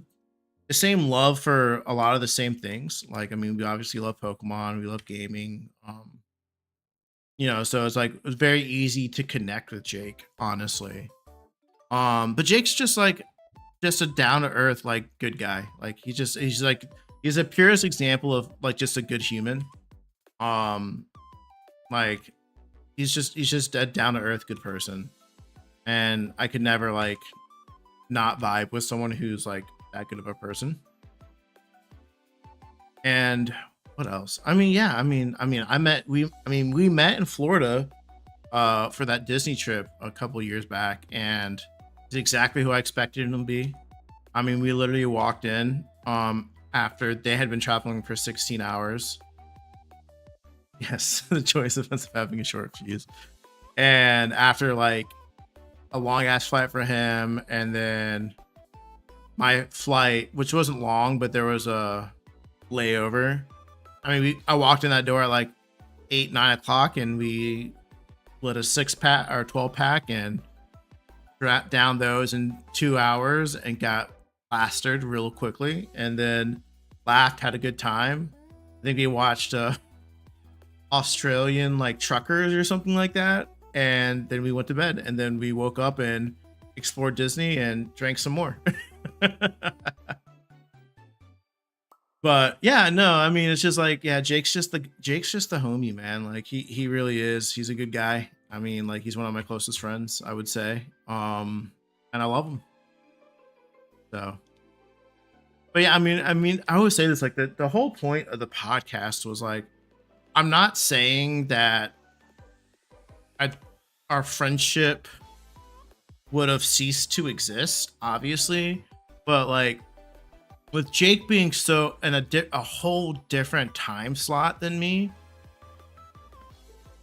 same love for a lot of the same things. Like, I mean, we obviously love Pokemon, we love gaming. So it's like it's very easy to connect with Jake, honestly. But Jake's just a down to earth, like good guy. Like he's the purest example of like just a good human. Like he's just a down to earth good person. And I could never like not vibe with someone who's like that good of a person. And what else? I mean, yeah, we met in Florida for that Disney trip a couple years back, and it's exactly who I expected him to be. I mean, we literally walked in after they had been traveling for 16 hours. Yes, the choice of having a short fuse. And after like a long ass flight for him, and then my flight, which wasn't long, but there was a layover. I mean, I walked in that door at like 8-9 o'clock, and we lit a 6-pack or 12-pack and dropped down those in 2 hours and got plastered real quickly, and then laughed, had a good time. I think we watched Australian like truckers or something like that, and then we went to bed, and then we woke up and explored Disney and drank some more. But yeah, no, I mean, it's just like, yeah, Jake's just the homie, man. Like he really is. He's a good guy. I mean, like he's one of my closest friends, I would say. And I love him. So, but yeah, I mean, I always say this, like the whole point of the podcast was like, I'm not saying that our friendship would have ceased to exist, obviously, but like with Jake being so in a whole different time slot than me,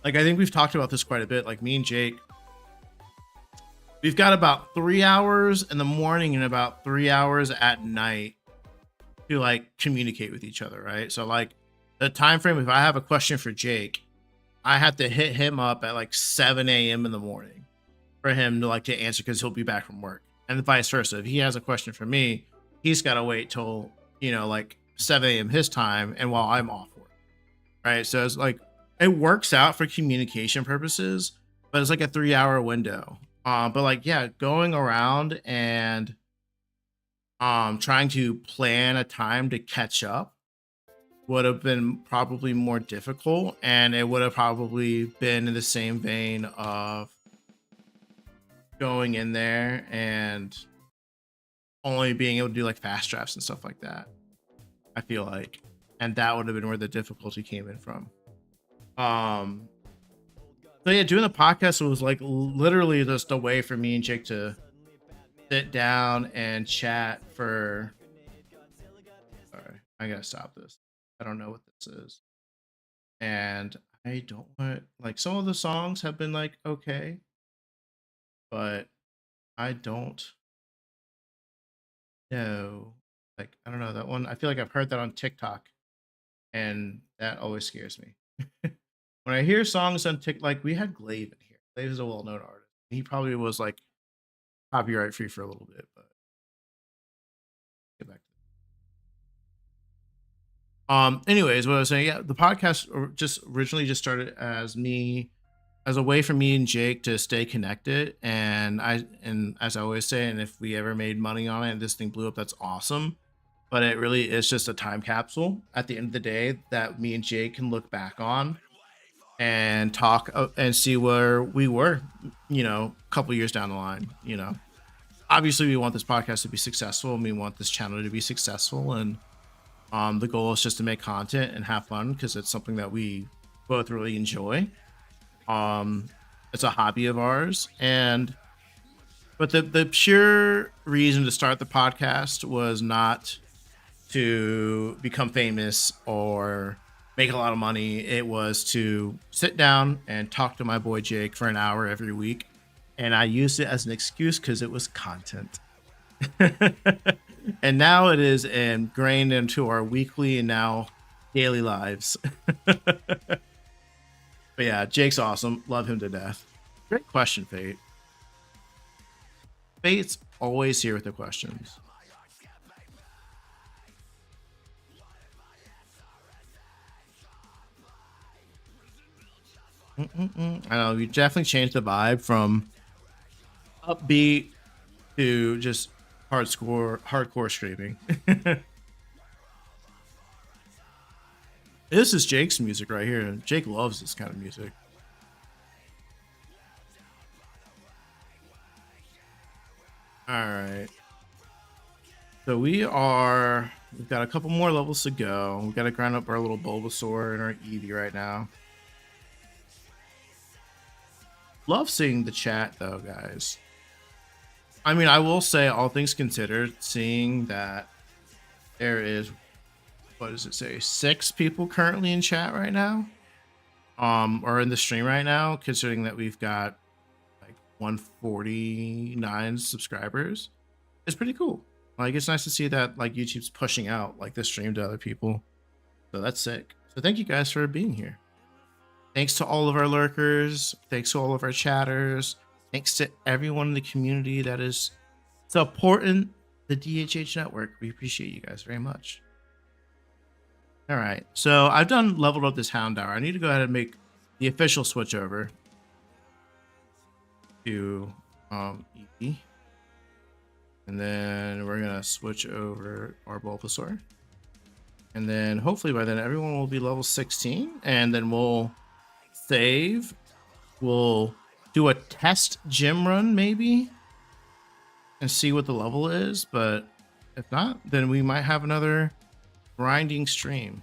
like I think we've talked about this quite a bit. Like me and Jake, we've got about 3 hours in the morning and about 3 hours at night to like communicate with each other, right? So like the time frame, if I have a question for Jake, I have to hit him up at like 7 a.m. in the morning for him to answer, because he'll be back from work, and vice versa. If he has a question for me, he's got to wait till like 7 a.m. his time, and while I'm off work, right? So it's like it works out for communication purposes, but it's like a 3-hour window. But like, yeah, going around and trying to plan a time to catch up would have been probably more difficult, and it would have probably been in the same vein of going in there and only being able to do like fast drafts and stuff like that, I feel like. And that would have been where the difficulty came in from. So yeah, doing the podcast was like literally just a way for me and Jake to sit down and chat for. Sorry, I gotta stop this. I don't know what this is. And I don't want like some of the songs have been like okay, but I don't know. Like I don't know that one. I feel like I've heard that on TikTok, and that always scares me. When I hear songs on TikTok, like we had Glaive in here. Glaive is a well-known artist. He probably was like copyright free for a little bit, but get back to anyways, what I was saying, yeah, the podcast just originally just started as me as a way for me and Jake to stay connected. And as I always say, and if we ever made money on it and this thing blew up, that's awesome. But it really is just a time capsule at the end of the day that me and Jake can look back on and talk and see where we were, a couple years down the line. Obviously we want this podcast to be successful and we want this channel to be successful, and the goal is just to make content and have fun because it's something that we both really enjoy. It's a hobby of ours, but the pure reason to start the podcast was not to become famous or make a lot of money. It was to sit down and talk to my boy Jake for an hour every week, and I used it as an excuse because it was content. And now it is ingrained into our weekly and now daily lives. But yeah, Jake's awesome. Love him to death. Great question, Fate. Fate's always here with the questions. I know you definitely changed the vibe from upbeat to just hardcore screaming. This is Jake's music right here. Jake loves this kind of music. All right. So we've got a couple more levels to go. We've got to grind up our little Bulbasaur and our Eevee right now. Love seeing the chat though, guys. I mean, I will say, all things considered, seeing that there is, what does it say, 6 people currently in chat right now, or in the stream right now, considering that we've got like 149 subscribers, it's pretty cool. Like, it's nice to see that like YouTube's pushing out like this stream to other people, so that's sick. So thank you guys for being here. Thanks to all of our lurkers. Thanks to all of our chatters. Thanks to everyone in the community that is supporting the DHH network. We appreciate you guys very much. All right, so I've leveled up this Houndour. I need to go ahead and make the official switch over to Eevee. And then we're gonna switch over our Bulbasaur. And then hopefully by then everyone will be level 16, and then we'll save. We'll do a test gym run maybe and see what the level is, but if not, then we might have another grinding stream.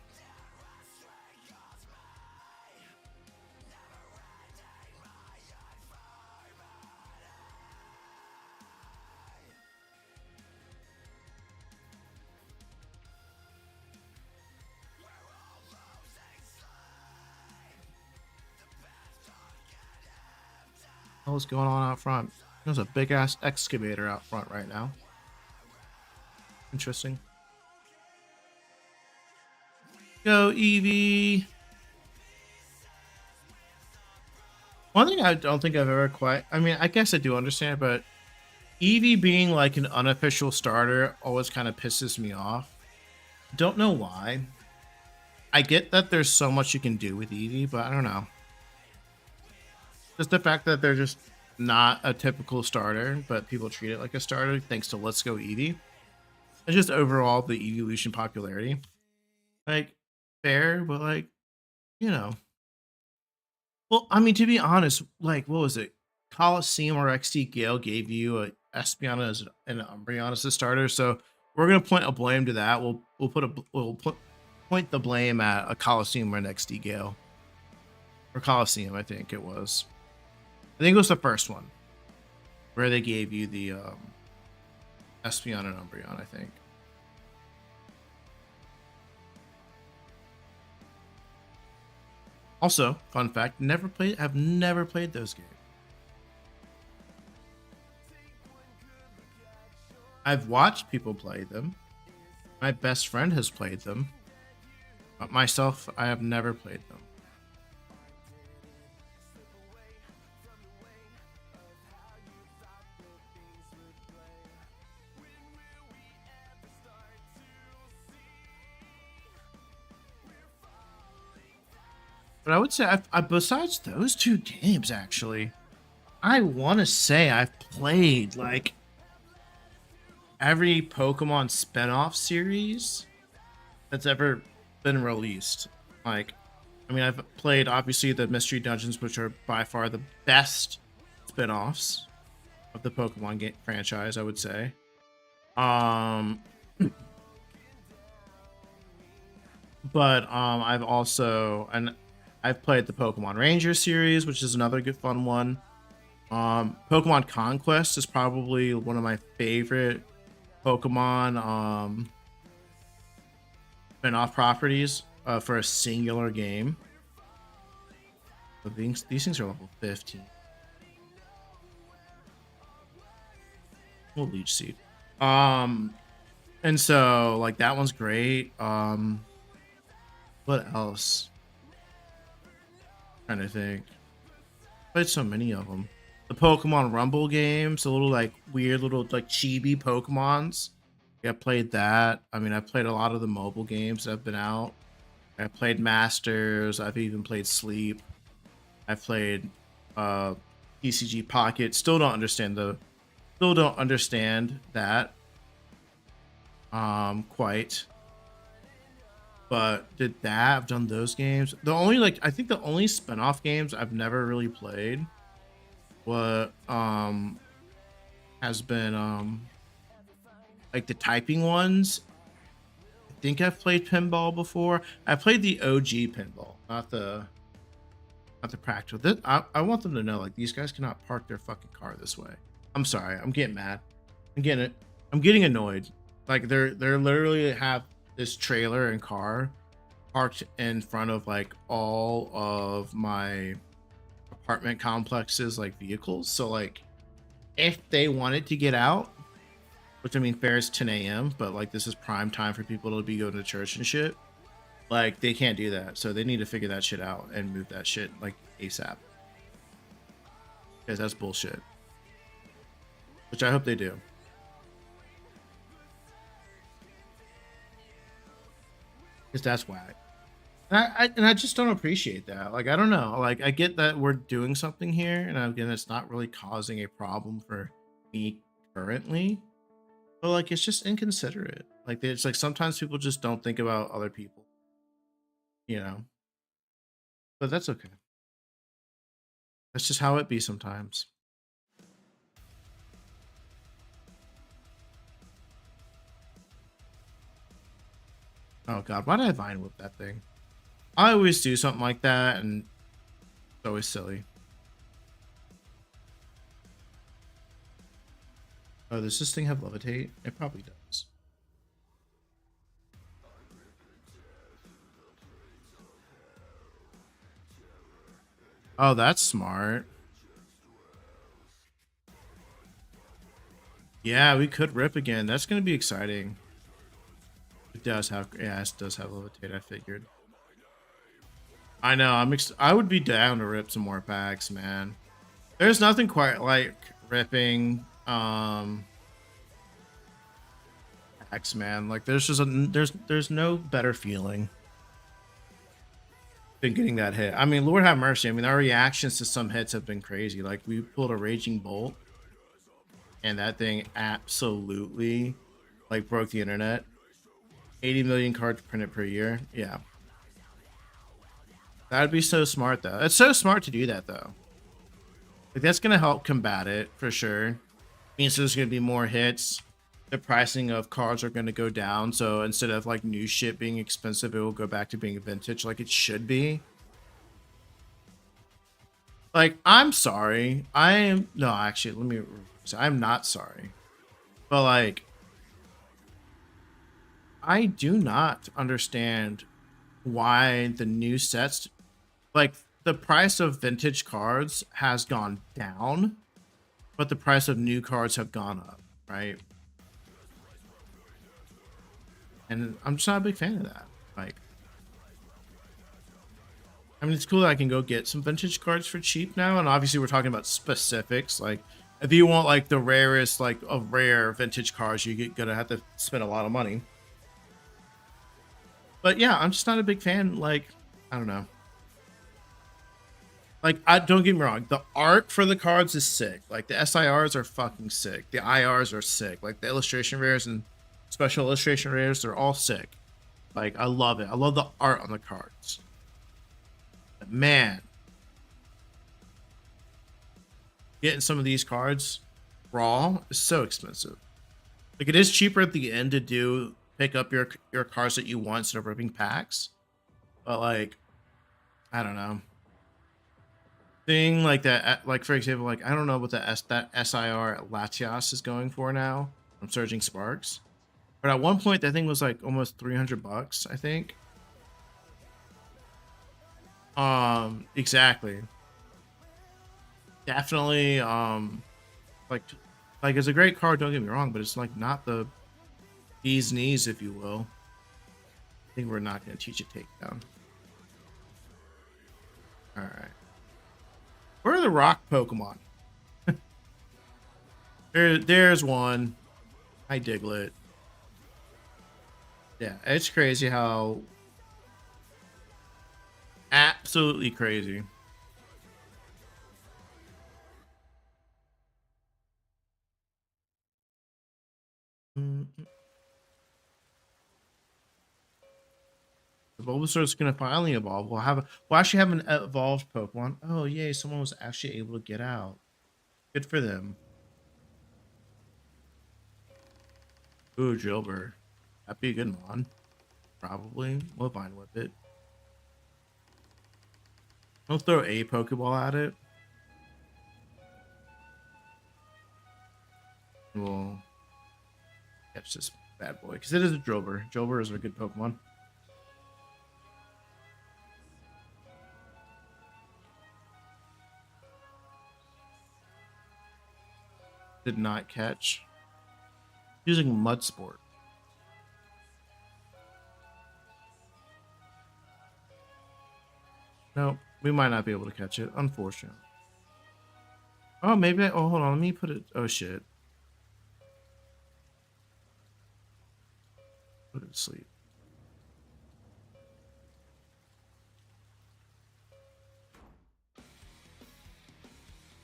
What's going on out front? There's a big ass excavator out front right now. Interesting. Go Eevee. One thing I don't think I've ever quite, I mean, I guess I do understand, but Eevee being like an unofficial starter always kind of pisses me off. Don't know why. I get that there's so much you can do with Eevee, but I don't know. Just the fact that they're just not a typical starter, but people treat it like a starter thanks to Let's Go Eevee. And just overall the evolution popularity. Like, fair, but like, you know. Well, I mean, to be honest, like, what was it? Coliseum or XT Gale gave you a Espeon and an Umbreon as a starter, so we're gonna point a blame to that. We'll point the blame at a Coliseum or an XT Gale. Or Coliseum, I think it was. I think it was the first one where they gave you the Espeon and Umbreon, I think. Also, fun fact, have never played those games. I've watched people play them. My best friend has played them. But myself, I have never played them. But I would say, besides those two games, actually, I want to say I've played like every Pokemon spin-off series that's ever been released. Like, I mean, I've played obviously the Mystery Dungeons, which are by far the best spin-offs of the Pokemon game franchise, I would say. But I've played the Pokemon Ranger series, which is another good fun one. Pokemon Conquest is probably one of my favorite Pokemon spin-off properties for a singular game. So these things are level 15. We'll Leech Seed. And so like that one's great. What else? Trying to think. Played so many of them. The Pokemon Rumble games, the little like weird little like chibi Pokemons. Yeah, I played that. I mean, I've played a lot of the mobile games that have been out. I played Masters. I've even played Sleep. I've played TCG Pocket. Still don't understand that quite. But did that. I've done those games. I think the only spin-off games I've never really played what has been like the typing ones. I think I've played pinball before. I played the OG pinball, not the practical. I want them to know like these guys cannot park their fucking car this way. I'm sorry. I'm getting mad. I'm getting annoyed. Like they're literally have this trailer and car parked in front of like all of my apartment complexes like vehicles. So like if they wanted to get out, which I mean fair is 10 a.m, but like this is prime time for people to be going to church and shit, like they can't do that. So they need to figure that shit out and move that shit like ASAP, because that's bullshit, which I hope they do. Because that's whack. And I just don't appreciate that. Like, I don't know. Like, I get that we're doing something here, and again, it's not really causing a problem for me currently. But like, it's just inconsiderate. Like, it's like sometimes people just don't think about other people, you know. But that's okay. That's just how it be sometimes. Oh god, why did I vine whip that thing? I always do something like that, and it's always silly. Oh, does this thing have levitate? It probably does. Oh, that's smart. Yeah, we could rip again. That's gonna be exciting. It does have, yeah, it does have levitate. I figured. I know. I would be down to rip some more packs, man. There's nothing quite like ripping packs, man. Like there's just there's no better feeling than getting that hit. I mean, Lord have mercy. I mean, our reactions to some hits have been crazy. Like we pulled a Raging Bolt, and that thing absolutely like broke the internet. 80 million cards printed per year. Yeah. That'd be so smart, though. It's so smart to do that, though. Like, that's going to help combat it, for sure. Means there's going to be more hits. The pricing of cards are going to go down. So instead of, like, new shit being expensive, it will go back to being vintage like it should be. Like, I'm sorry. No, actually, let me say, I'm not sorry. But, like, I do not understand why the new sets like the price of vintage cards has gone down, but the price of new cards have gone up, right? And I'm just not a big fan of that. Like, I mean, it's cool that I can go get some vintage cards for cheap now, and obviously we're talking about specifics. Like, if you want like the rarest, like of rare vintage cards, gonna have to spend a lot of money. But yeah, I'm just not a big fan. Like, I don't know. Like, I don't get me wrong, the art for the cards is sick. Like, the SIRs are fucking sick. The IRs are sick. Like, the illustration rares and special illustration rares, they're all sick. Like, I love it. I love the art on the cards. But man, getting some of these cards raw is so expensive. Like, it is cheaper at the end to pick up your cards that you want instead of ripping packs. But like, I don't know. Thing like that, like for example, like I don't know what that SIR Latias is going for now from Surging Sparks, but at one point that thing was like almost $300, I think. Exactly. Definitely. Like it's a great card. Don't get me wrong, but it's like not the bee's knees, if you will. I think we're not going to teach a takedown. All right. Where are the rock Pokemon? There's one. Hi, Diglett. Yeah, it's crazy how... Absolutely crazy. The Bulbasaur is going to finally evolve. We'll actually have an evolved Pokemon. Oh, yay. Someone was actually able to get out. Good for them. Ooh, Jilbur. That'd be a good one. Probably. We'll Vine Whip it. I'll throw a Pokeball at it. We'll catch this bad boy. Because it is a Jilbur. Jilbur is a good Pokemon. Did not catch. Using Mud Sport. No, we might not be able to catch it, unfortunately. Oh, maybe oh, hold on, let me put it. Oh, shit. Put it to sleep.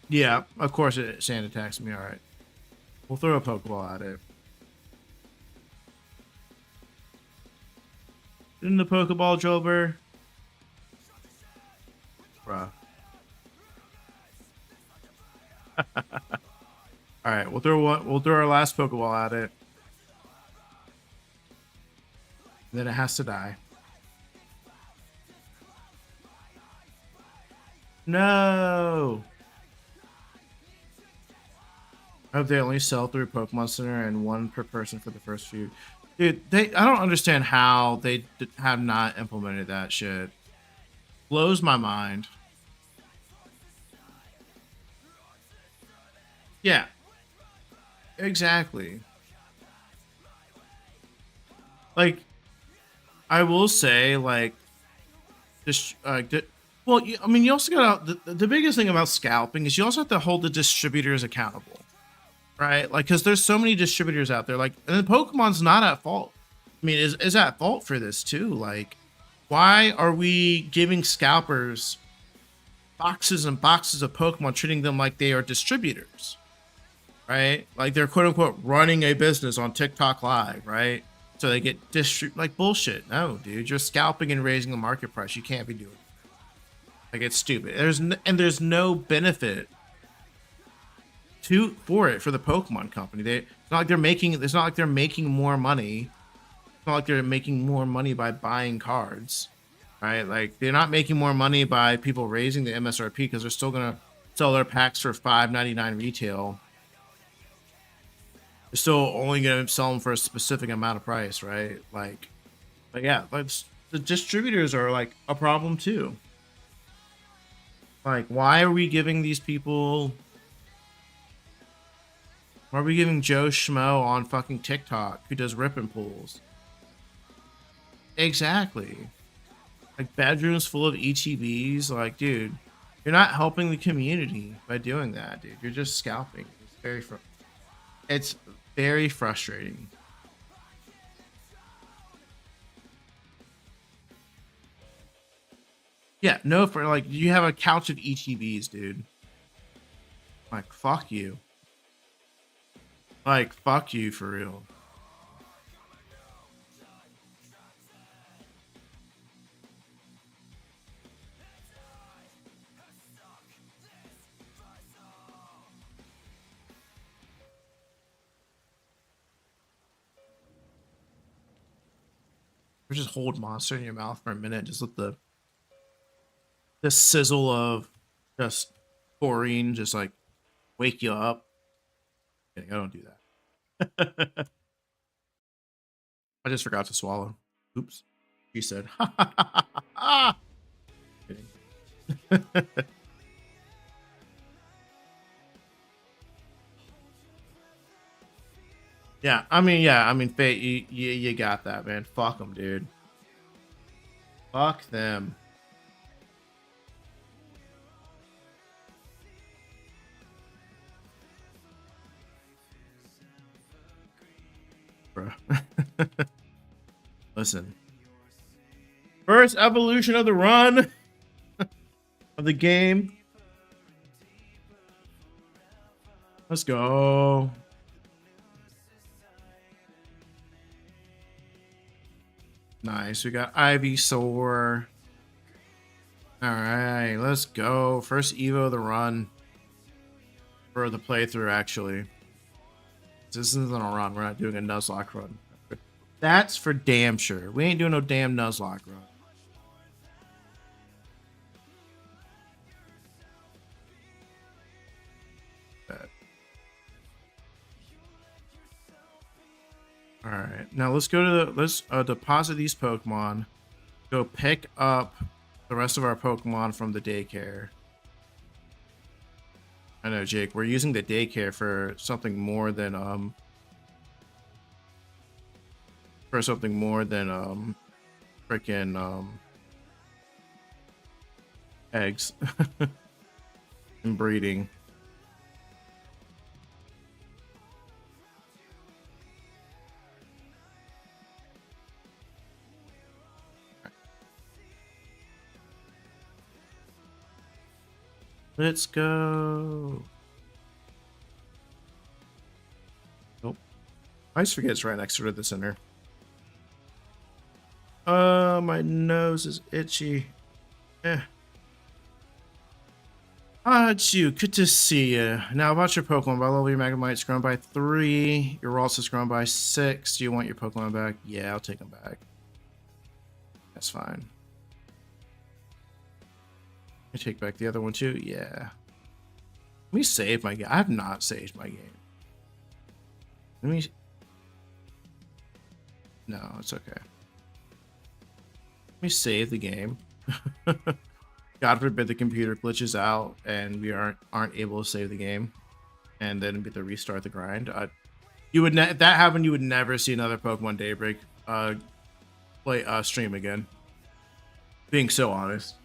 Yeah, of course it sand attacks me. All right. We'll throw a Pokeball at it. In the Pokeball, Jilbur. Bruh. All right, we'll throw our last Pokeball at it. Then it has to die. No. I hope they only sell through Pokemon Center and one per person for the first few. Dude, I don't understand how they have not implemented that shit. Blows my mind. Yeah. Exactly. Like, I will say, like, just well, I mean, you also got the biggest thing about scalping is you also have to hold the distributors accountable, right? Like, because there's so many distributors out there. Like, and Pokemon's not at fault. I mean, is at fault for this too. Like, why are we giving scalpers boxes and boxes of Pokemon, treating them like they are distributors, right? Like they're quote unquote running a business on TikTok Live, right? So they get like bullshit. No, dude, you're scalping and raising the market price. You can't be doing it. Like, it's stupid. There's no benefit for the Pokemon company. It's not like they're making more money. It's not like they're making more money by buying cards, right? Like, they're not making more money by people raising the MSRP because they're still gonna sell their packs for $5.99 retail. They're still only gonna sell them for a specific amount of price, right? Like, but yeah, like the distributors are like a problem too. Like, why are we giving these people? Why are we giving Joe Schmo on fucking TikTok who does rip and pulls? Exactly. Like bedrooms full of ETBs. Like, dude, you're not helping the community by doing that, dude. You're just scalping. It's very frustrating. Yeah, no, for like you have a couch of ETBs, dude. Like, fuck you. Like, fuck you for real. Or just hold monster in your mouth for a minute. Just let the sizzle of just chlorine just like wake you up. I don't do that. I just forgot to swallow. Oops. She said, ha ha ha ha ha. Kidding. Yeah, I mean, Fate, you got that, man. Fuck them, dude. Fuck them. Bro. Listen. First evolution of the run of the game. Let's go. Nice. We got Ivysaur. All right, let's go. First Evo of the run. For the playthrough, actually. This isn't a run. We're not doing a Nuzlocke run. That's for damn sure. We ain't doing no damn Nuzlocke run. All right, now let's go to let's deposit these Pokemon. Go pick up the rest of our Pokemon from the daycare. I know, Jake. We're using the daycare for something more than freaking eggs and breeding. Let's go. Nope. I always forget it's right next to the center. My nose is itchy. Chu, good to see you. Now about your Pokemon. By level, your Magnemite's grown by 3. Your Ralts has grown by 6. Do you want your Pokemon back? Yeah, I'll take them back. That's fine. I take back the other one too. Yeah. Let me save my game. I have not saved my game. Let me. No, it's okay. Let me save the game. God forbid the computer glitches out and we aren't able to save the game, and then we have to restart the grind. You would if that happened, you would never see another Pokemon DayBreak play stream again. Being so honest.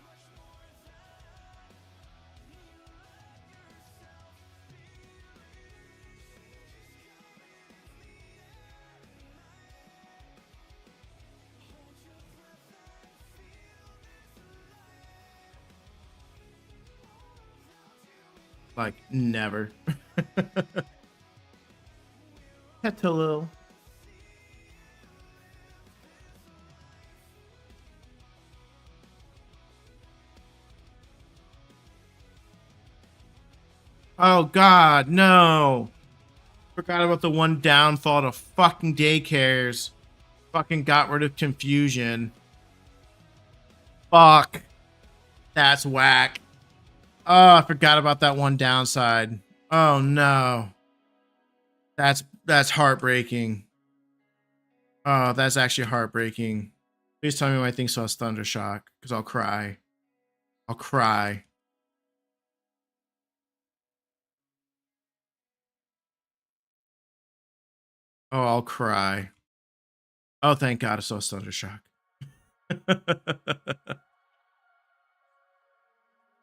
Like, never. Petalil. Oh, God, no. Forgot about the one downfall to fucking daycares. Fucking got rid of confusion. Fuck. That's whack. Oh, I forgot about that one downside. Oh no. That's heartbreaking. Oh, that's actually heartbreaking. Please tell me my thing saw Thundershock, because I'll cry. I'll cry. Oh, I'll cry. Oh, thank God, it's so Thundershock.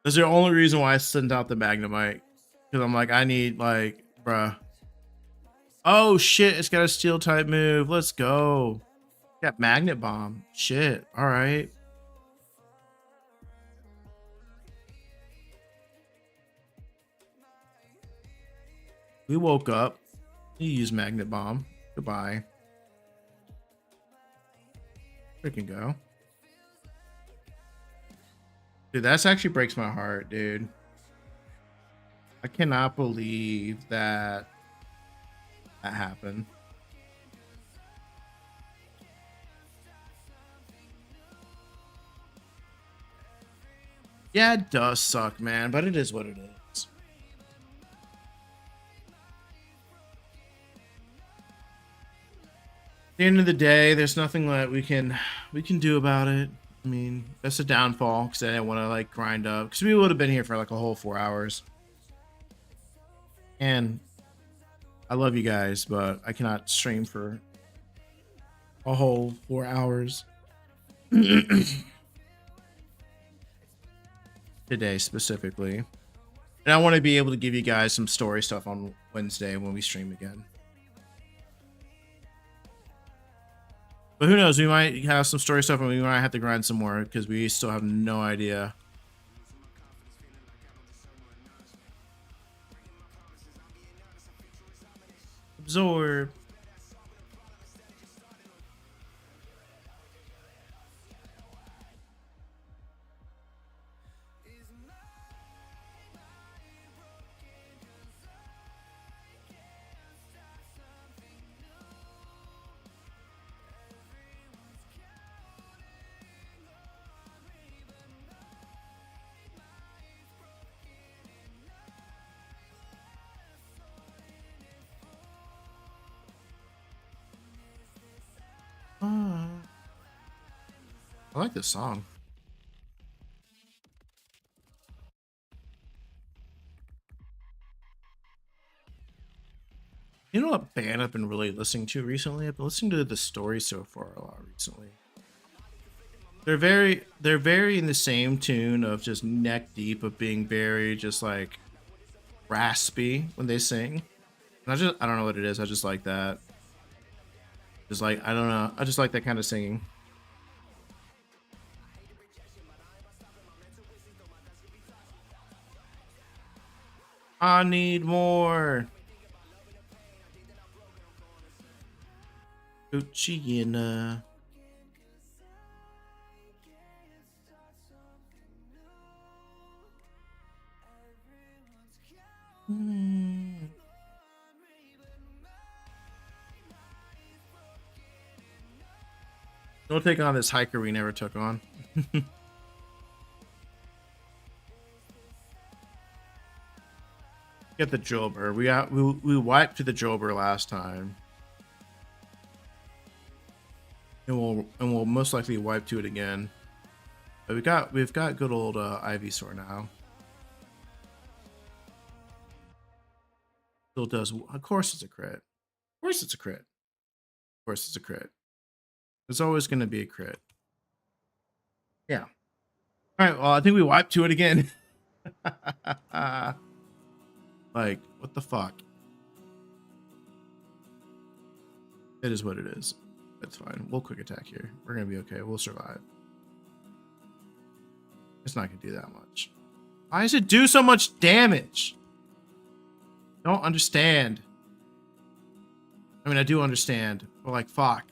That's the only reason why I sent out the Magnemite. Because I'm like, I need, like, bruh. Oh, shit, it's got a steel type move. Let's go. Got Magnet Bomb. Shit, all right. We woke up. You use Magnet Bomb. Goodbye. Freaking go. Dude, that's actually breaks my heart, dude. I cannot believe that happened. Yeah, it does suck, man, but it is what it is. At the end of the day, there's nothing that we can do about it. I mean, that's a downfall because I didn't want to like grind up because we would have been here for like a whole 4 hours. And I love you guys, but I cannot stream for a whole 4 hours today specifically. And I want to be able to give you guys some story stuff on Wednesday when we stream again. But who knows? We might have some story stuff and we might have to grind some more because we still have no idea. Absorb. I like this song. You know what band I've been really listening to recently? I've been listening to The Story So Far a lot recently. They're very in the same tune of just neck deep of being very just like raspy when they sing. And I don't know what it is. I just like that. Just like I don't know. I just like that kind of singing. I need more. Uchiyana. Don't take on this hiker we never took on. Get the Jober. We wiped to the Jober last time. And we'll most likely wipe to it again. But we've got good old Ivysaur now. Still does. Of course it's a crit. Of course it's a crit. Of course it's a crit. It's always going to be a crit. Yeah. All right. Well, I think we wiped to it again. Like, what the fuck? It is what it is. It's fine. We'll quick attack here. We're going to be okay. We'll survive. It's not going to do that much. Why does it do so much damage? Don't understand. I mean, I do understand. But like, fuck.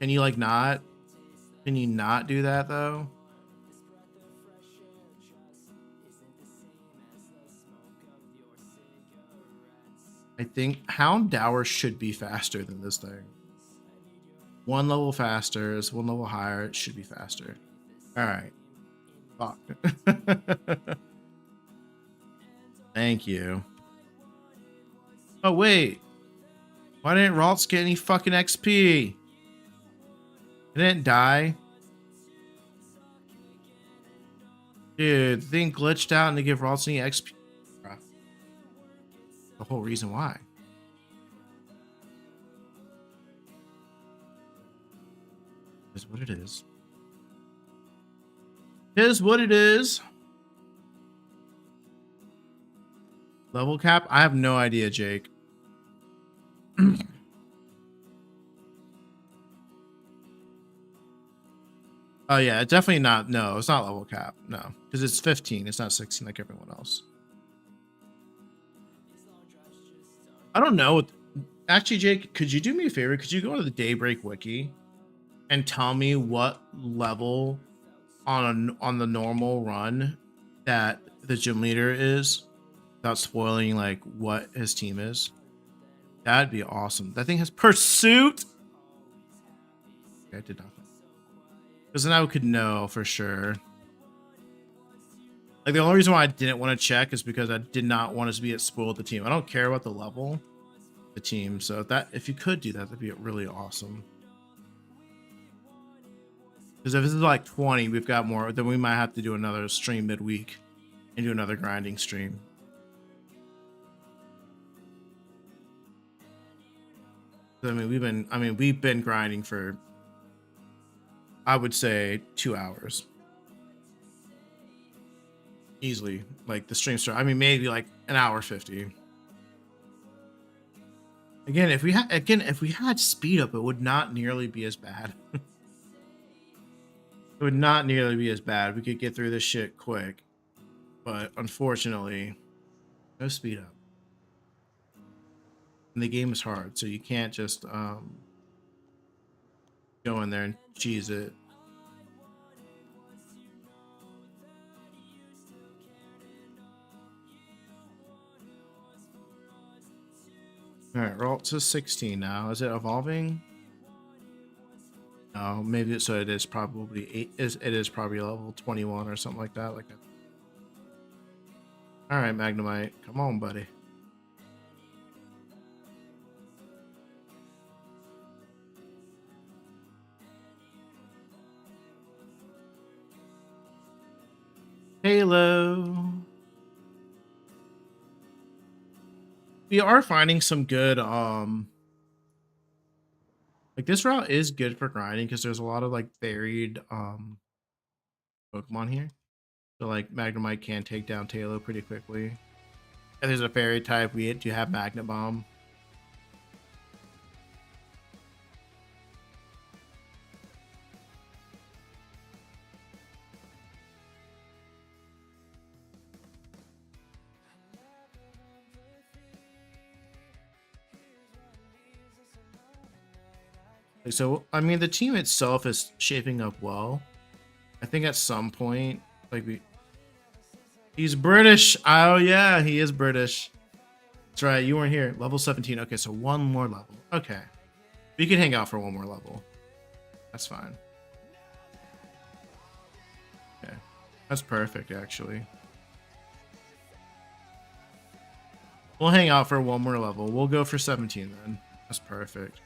Can you like not? Can you not do that though? I think Houndour should be faster than this thing. One level faster is one level higher. It should be faster. All right. Fuck. Thank you. Oh, wait. Why didn't Ralts get any fucking XP? It didn't die. Dude, the thing glitched out and to give Ralts any XP. The whole reason why. is what it is. It is what it is. Level cap? I have no idea, Jake. Oh yeah, it's definitely not. No, it's not level cap. No, because it's 15. It's not 16 like everyone else. I don't know. Actually, Jake, could you do me a favor? Could you go to the DayBreak wiki and tell me what level on the normal run that the gym leader is, without spoiling like what his team is? That'd be awesome. That thing has pursuit. Okay, I did not. Because then I could know for sure. Like the only reason why I didn't want to check is because I did not want us to be at spoiled the team. I don't care about the level, the team. So if you could do that, that'd be really awesome. Because if this is like 20, we've got more, then we might have to do another stream midweek and do another grinding stream. I mean, we've been grinding for, I would say, 2 hours. Easily. Like the stream start. I mean, maybe like an hour 50. Again, if we had speed up, it would not nearly be as bad. It would not nearly be as bad. We could get through this shit quick. But unfortunately, no speed up. And the game is hard, so you can't just go in there and cheese it. All right, we're up to 16 now. Is it evolving? No, maybe so. It is probably it is probably level 21 or something like that. All right, Magnemite, come on, buddy. Halo. We are finding some good like this route is good for grinding because there's a lot of like varied Pokemon here. So like Magnemite can take down Tailo pretty quickly. And there's a fairy type, we do have Magnet Bomb. So, I mean, the team itself is shaping up well. I think at some point, like he's British. Oh yeah, he is British. That's right. You weren't here. Level 17. Okay, so one more level. Okay, we can hang out for one more level. That's fine. Okay, that's perfect. Actually, we'll hang out for one more level. We'll go for 17 then. That's perfect.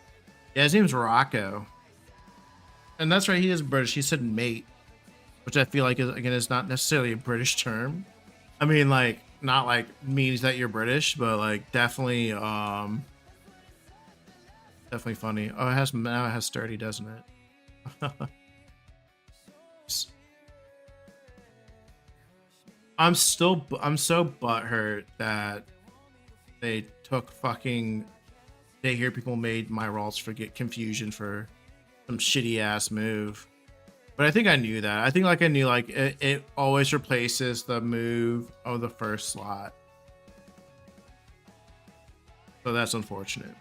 Yeah, his name's Rocco. And that's right, he is British. He said mate, which I feel like is not necessarily a British term. I mean, like, not like means that you're British, but like definitely definitely funny. Oh, now it has sturdy, doesn't it? I'm so butthurt that they took fucking Day here people made my rolls forget confusion for some shitty ass move. But I think I knew that. I think like I knew like it always replaces the move of the first slot. So that's unfortunate.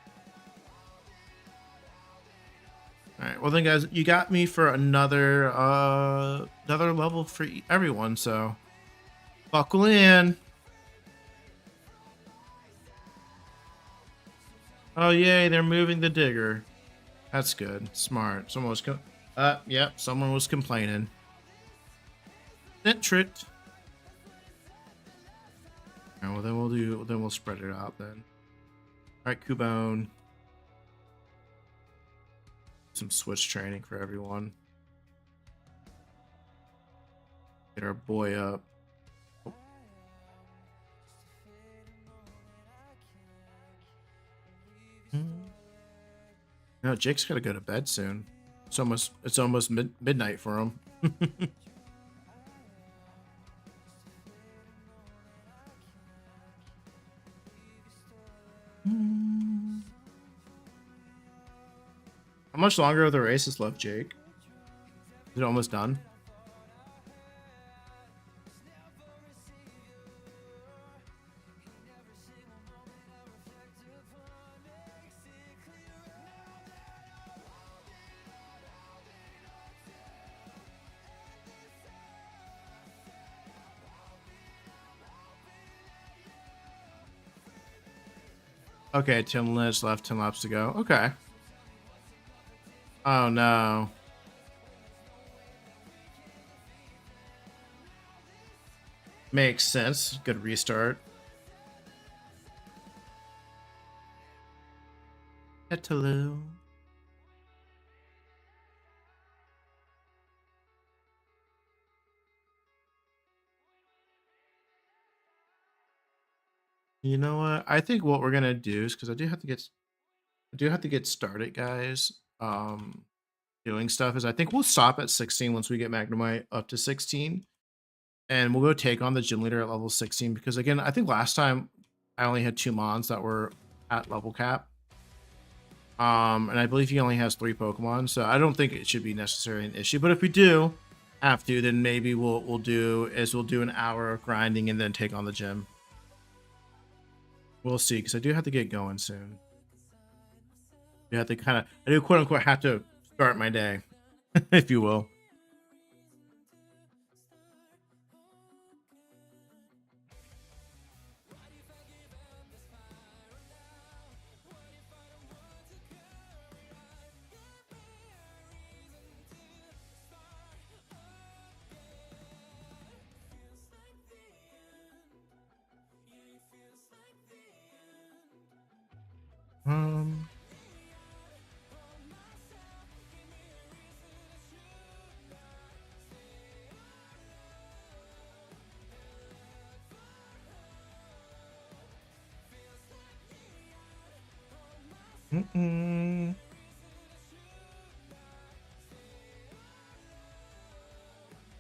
Alright, well then guys, you got me for another level for everyone, so buckle in. Oh yay, they're moving the digger. That's good. Smart. Someone was yep, someone was complaining. That tricked. Alright, well then we'll spread it out then. Alright, Cubone. Some switch training for everyone. Get our boy up. No, Jake's gotta go to bed soon. It's almost midnight for him. How much longer of the race is left, Jake? Is it almost done? Okay, 10 minutes left, 10 laps to go. Okay. Oh no. Makes sense. Good restart. Hello. You know what? I think what we're gonna do is because I do have to get started, guys. Doing stuff is I think we'll stop at 16 once we get Magnemite up to 16. And we'll go take on the gym leader at level 16 because again, I think last time I only had 2 mons that were at level cap. And I believe he only has 3 Pokemon, so I don't think it should be necessarily an issue. But if we do have to, then maybe we'll do an hour of grinding and then take on the gym. We'll see, because I do have to get going soon. You have to I do quote unquote have to start my day, if you will.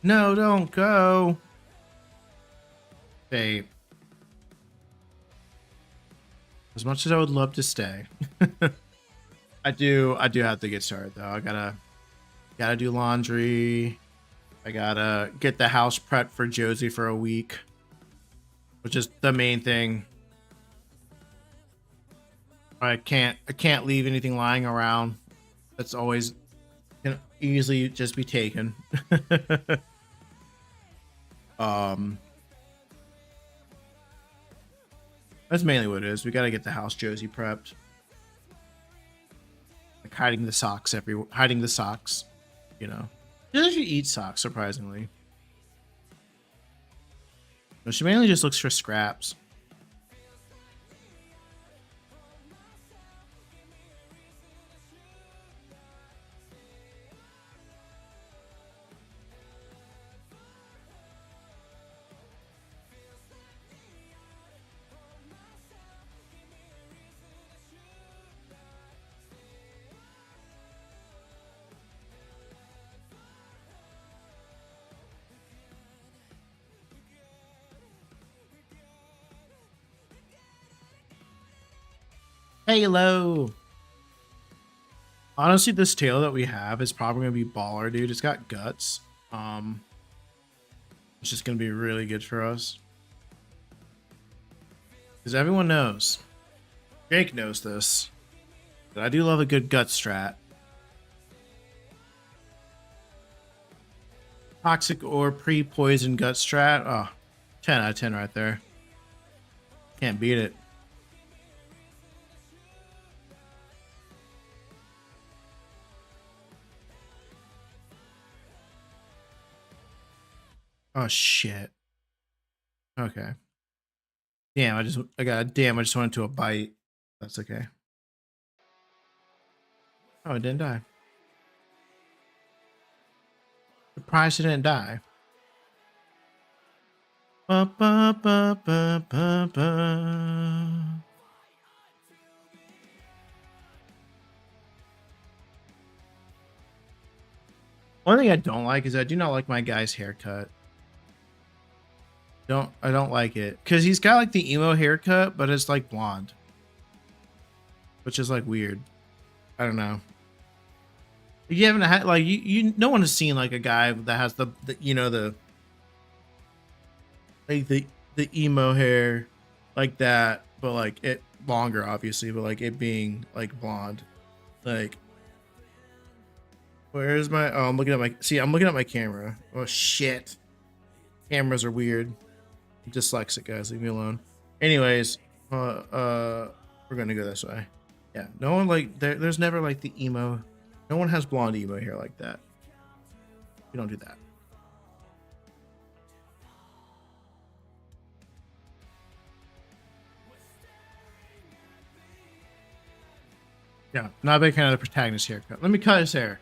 No, don't go. Hey. As much as I would love to stay. I do have to get started though. I gotta do laundry. I gotta get the house prepped for Josie for a week, which is the main thing. I can't leave anything lying around. That's always can easily just be taken. That's mainly what it is. We gotta get the house Josie prepped. Like hiding the socks, you know. She doesn't actually eat socks, surprisingly. No, she mainly just looks for scraps. Halo. Honestly, this tail that we have is probably gonna be baller, dude. It's got guts. It's just gonna be really good for us. Because everyone knows. Jake knows this. But I do love a good gut strat. Toxic or pre-poison gut strat. Oh, 10 out of 10 right there. Can't beat it. Oh shit. Okay. Damn, I just went into a bite. That's okay. Oh, it didn't die. Surprised it didn't die. Ba, ba, ba, ba, ba, ba. One thing I don't like is I do not like my guy's haircut. I don't like it because he's got like the emo haircut, but it's like blonde, which is like weird. I don't know. You haven't had like no one has seen like a guy that has the you know the like the emo hair like that, but like it longer obviously, but like it being like blonde. Like where's my I'm looking at my camera. Oh shit. Cameras are weird. I'm dyslexic, guys, leave me alone. Anyways, we're gonna go this way. Yeah, no one like there's never like the emo. No one has blonde emo hair like that. We don't do that. Yeah, not a big fan of the protagonist haircut. Let me cut his hair.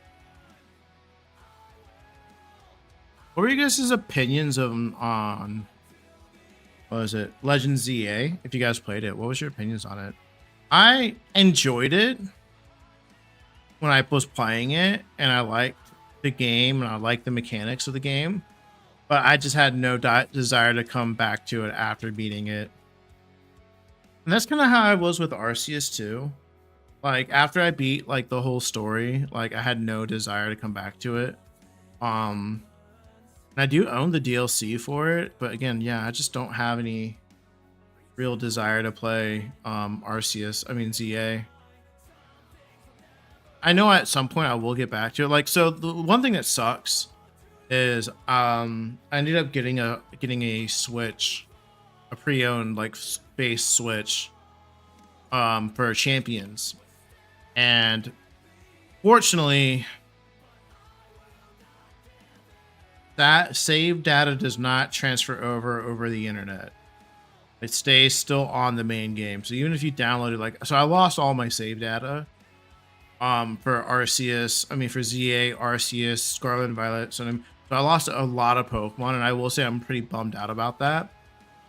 What were you guys' opinions on what was it? Legend ZA? If you guys played it, what was your opinions on it? I enjoyed it when I was playing it, and I liked the game, and I liked the mechanics of the game, but I just had no desire to come back to it after beating it. And that's kind of how I was with Arceus too. Like after I beat like the whole story, like I had no desire to come back to it. And I do own the DLC for it, but again, yeah, I just don't have any real desire to play ZA. I know at some point I will get back to it. Like, so the one thing that sucks is I ended up getting a Switch, a pre-owned like base Switch for Champions. And fortunately, that save data does not transfer over the internet. It stays still on the main game. So even if you downloaded like, so I lost all my save data for Arceus, for ZA, Arceus, Scarlet and Violet. So I lost a lot of Pokemon, and I will say I'm pretty bummed out about that.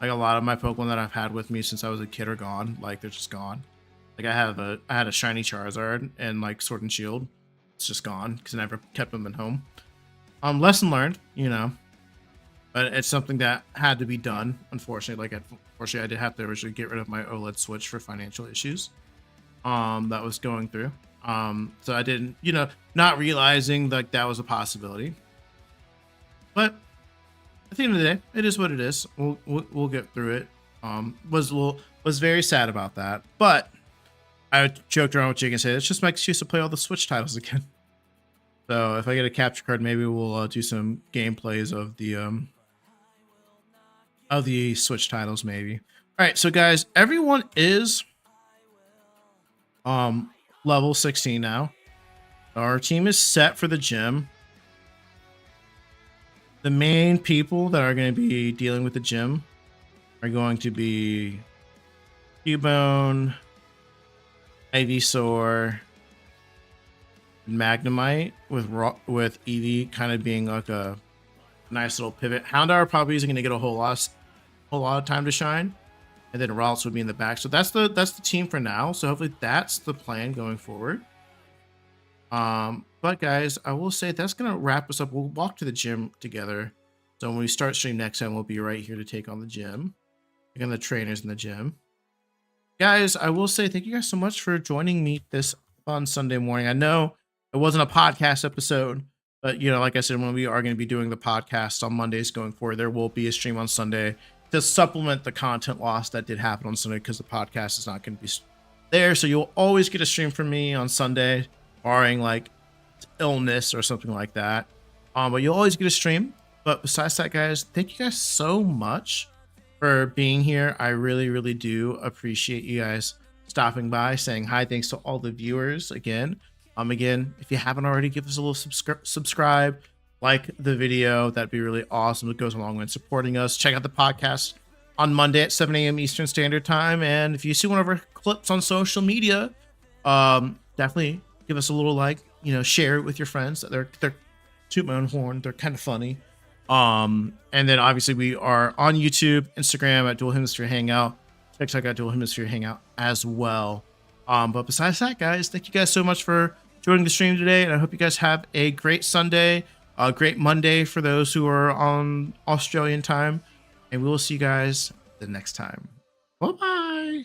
Like a lot of my Pokemon that I've had with me since I was a kid are gone. Like they're just gone. Like I had a shiny Charizard and like Sword and Shield. It's just gone because I never kept them at home. Lesson learned, you know, but it's something that had to be done. Unfortunately, unfortunately, I did have to originally get rid of my OLED Switch for financial issues that was going through. So I didn't, not realizing like that was a possibility. But at the end of the day, it is what it is. We'll get through it. Was very sad about that, but I joked around with Jake and said it's just my excuse to play all the Switch titles again. So if I get a capture card, maybe we'll do some gameplays of the Switch titles, maybe. All right, so guys, everyone is level 16 now. Our team is set for the gym. The main people that are going to be dealing with the gym are going to be Cubone, Ivysaur, Magnemite, with Eevee kind of being like a nice little pivot. Houndour probably isn't going to get a whole lot of time to shine, and then Ralts would be in the back. So that's the team for now. So hopefully that's the plan going forward. But guys, I will say that's gonna wrap us up. We'll walk to the gym together. So when we start stream next time, we'll be right here to take on the gym, again, the trainers in the gym. Guys, I will say thank you guys so much for joining me this fun Sunday morning. I know it wasn't a podcast episode, but like I said, when we are going to be doing the podcast on Mondays going forward, there will be a stream on Sunday to supplement the content loss that did happen on Sunday because the podcast is not going to be there. So you'll always get a stream from me on Sunday, barring like illness or something like that. But you'll always get a stream. But besides that, guys, thank you guys so much for being here. I really, really do appreciate you guys stopping by, saying hi. Thanks to all the viewers again. Again, if you haven't already, give us a little subscribe, like the video. That'd be really awesome. It goes a long way in supporting us. Check out the podcast on Monday at 7 a.m. Eastern Standard Time. And if you see one of our clips on social media, definitely give us a little like, share it with your friends. They're toot my own horn. They're kind of funny. And then obviously we are on YouTube, Instagram at Dual Hemisphere Hangout. TikTok at Dual Hemisphere Hangout as well. But besides that, guys, thank you guys so much for joining the stream today, and I hope you guys have a great Sunday. A great Monday for those who are on Australian time, and we will see you guys the next time. Bye bye.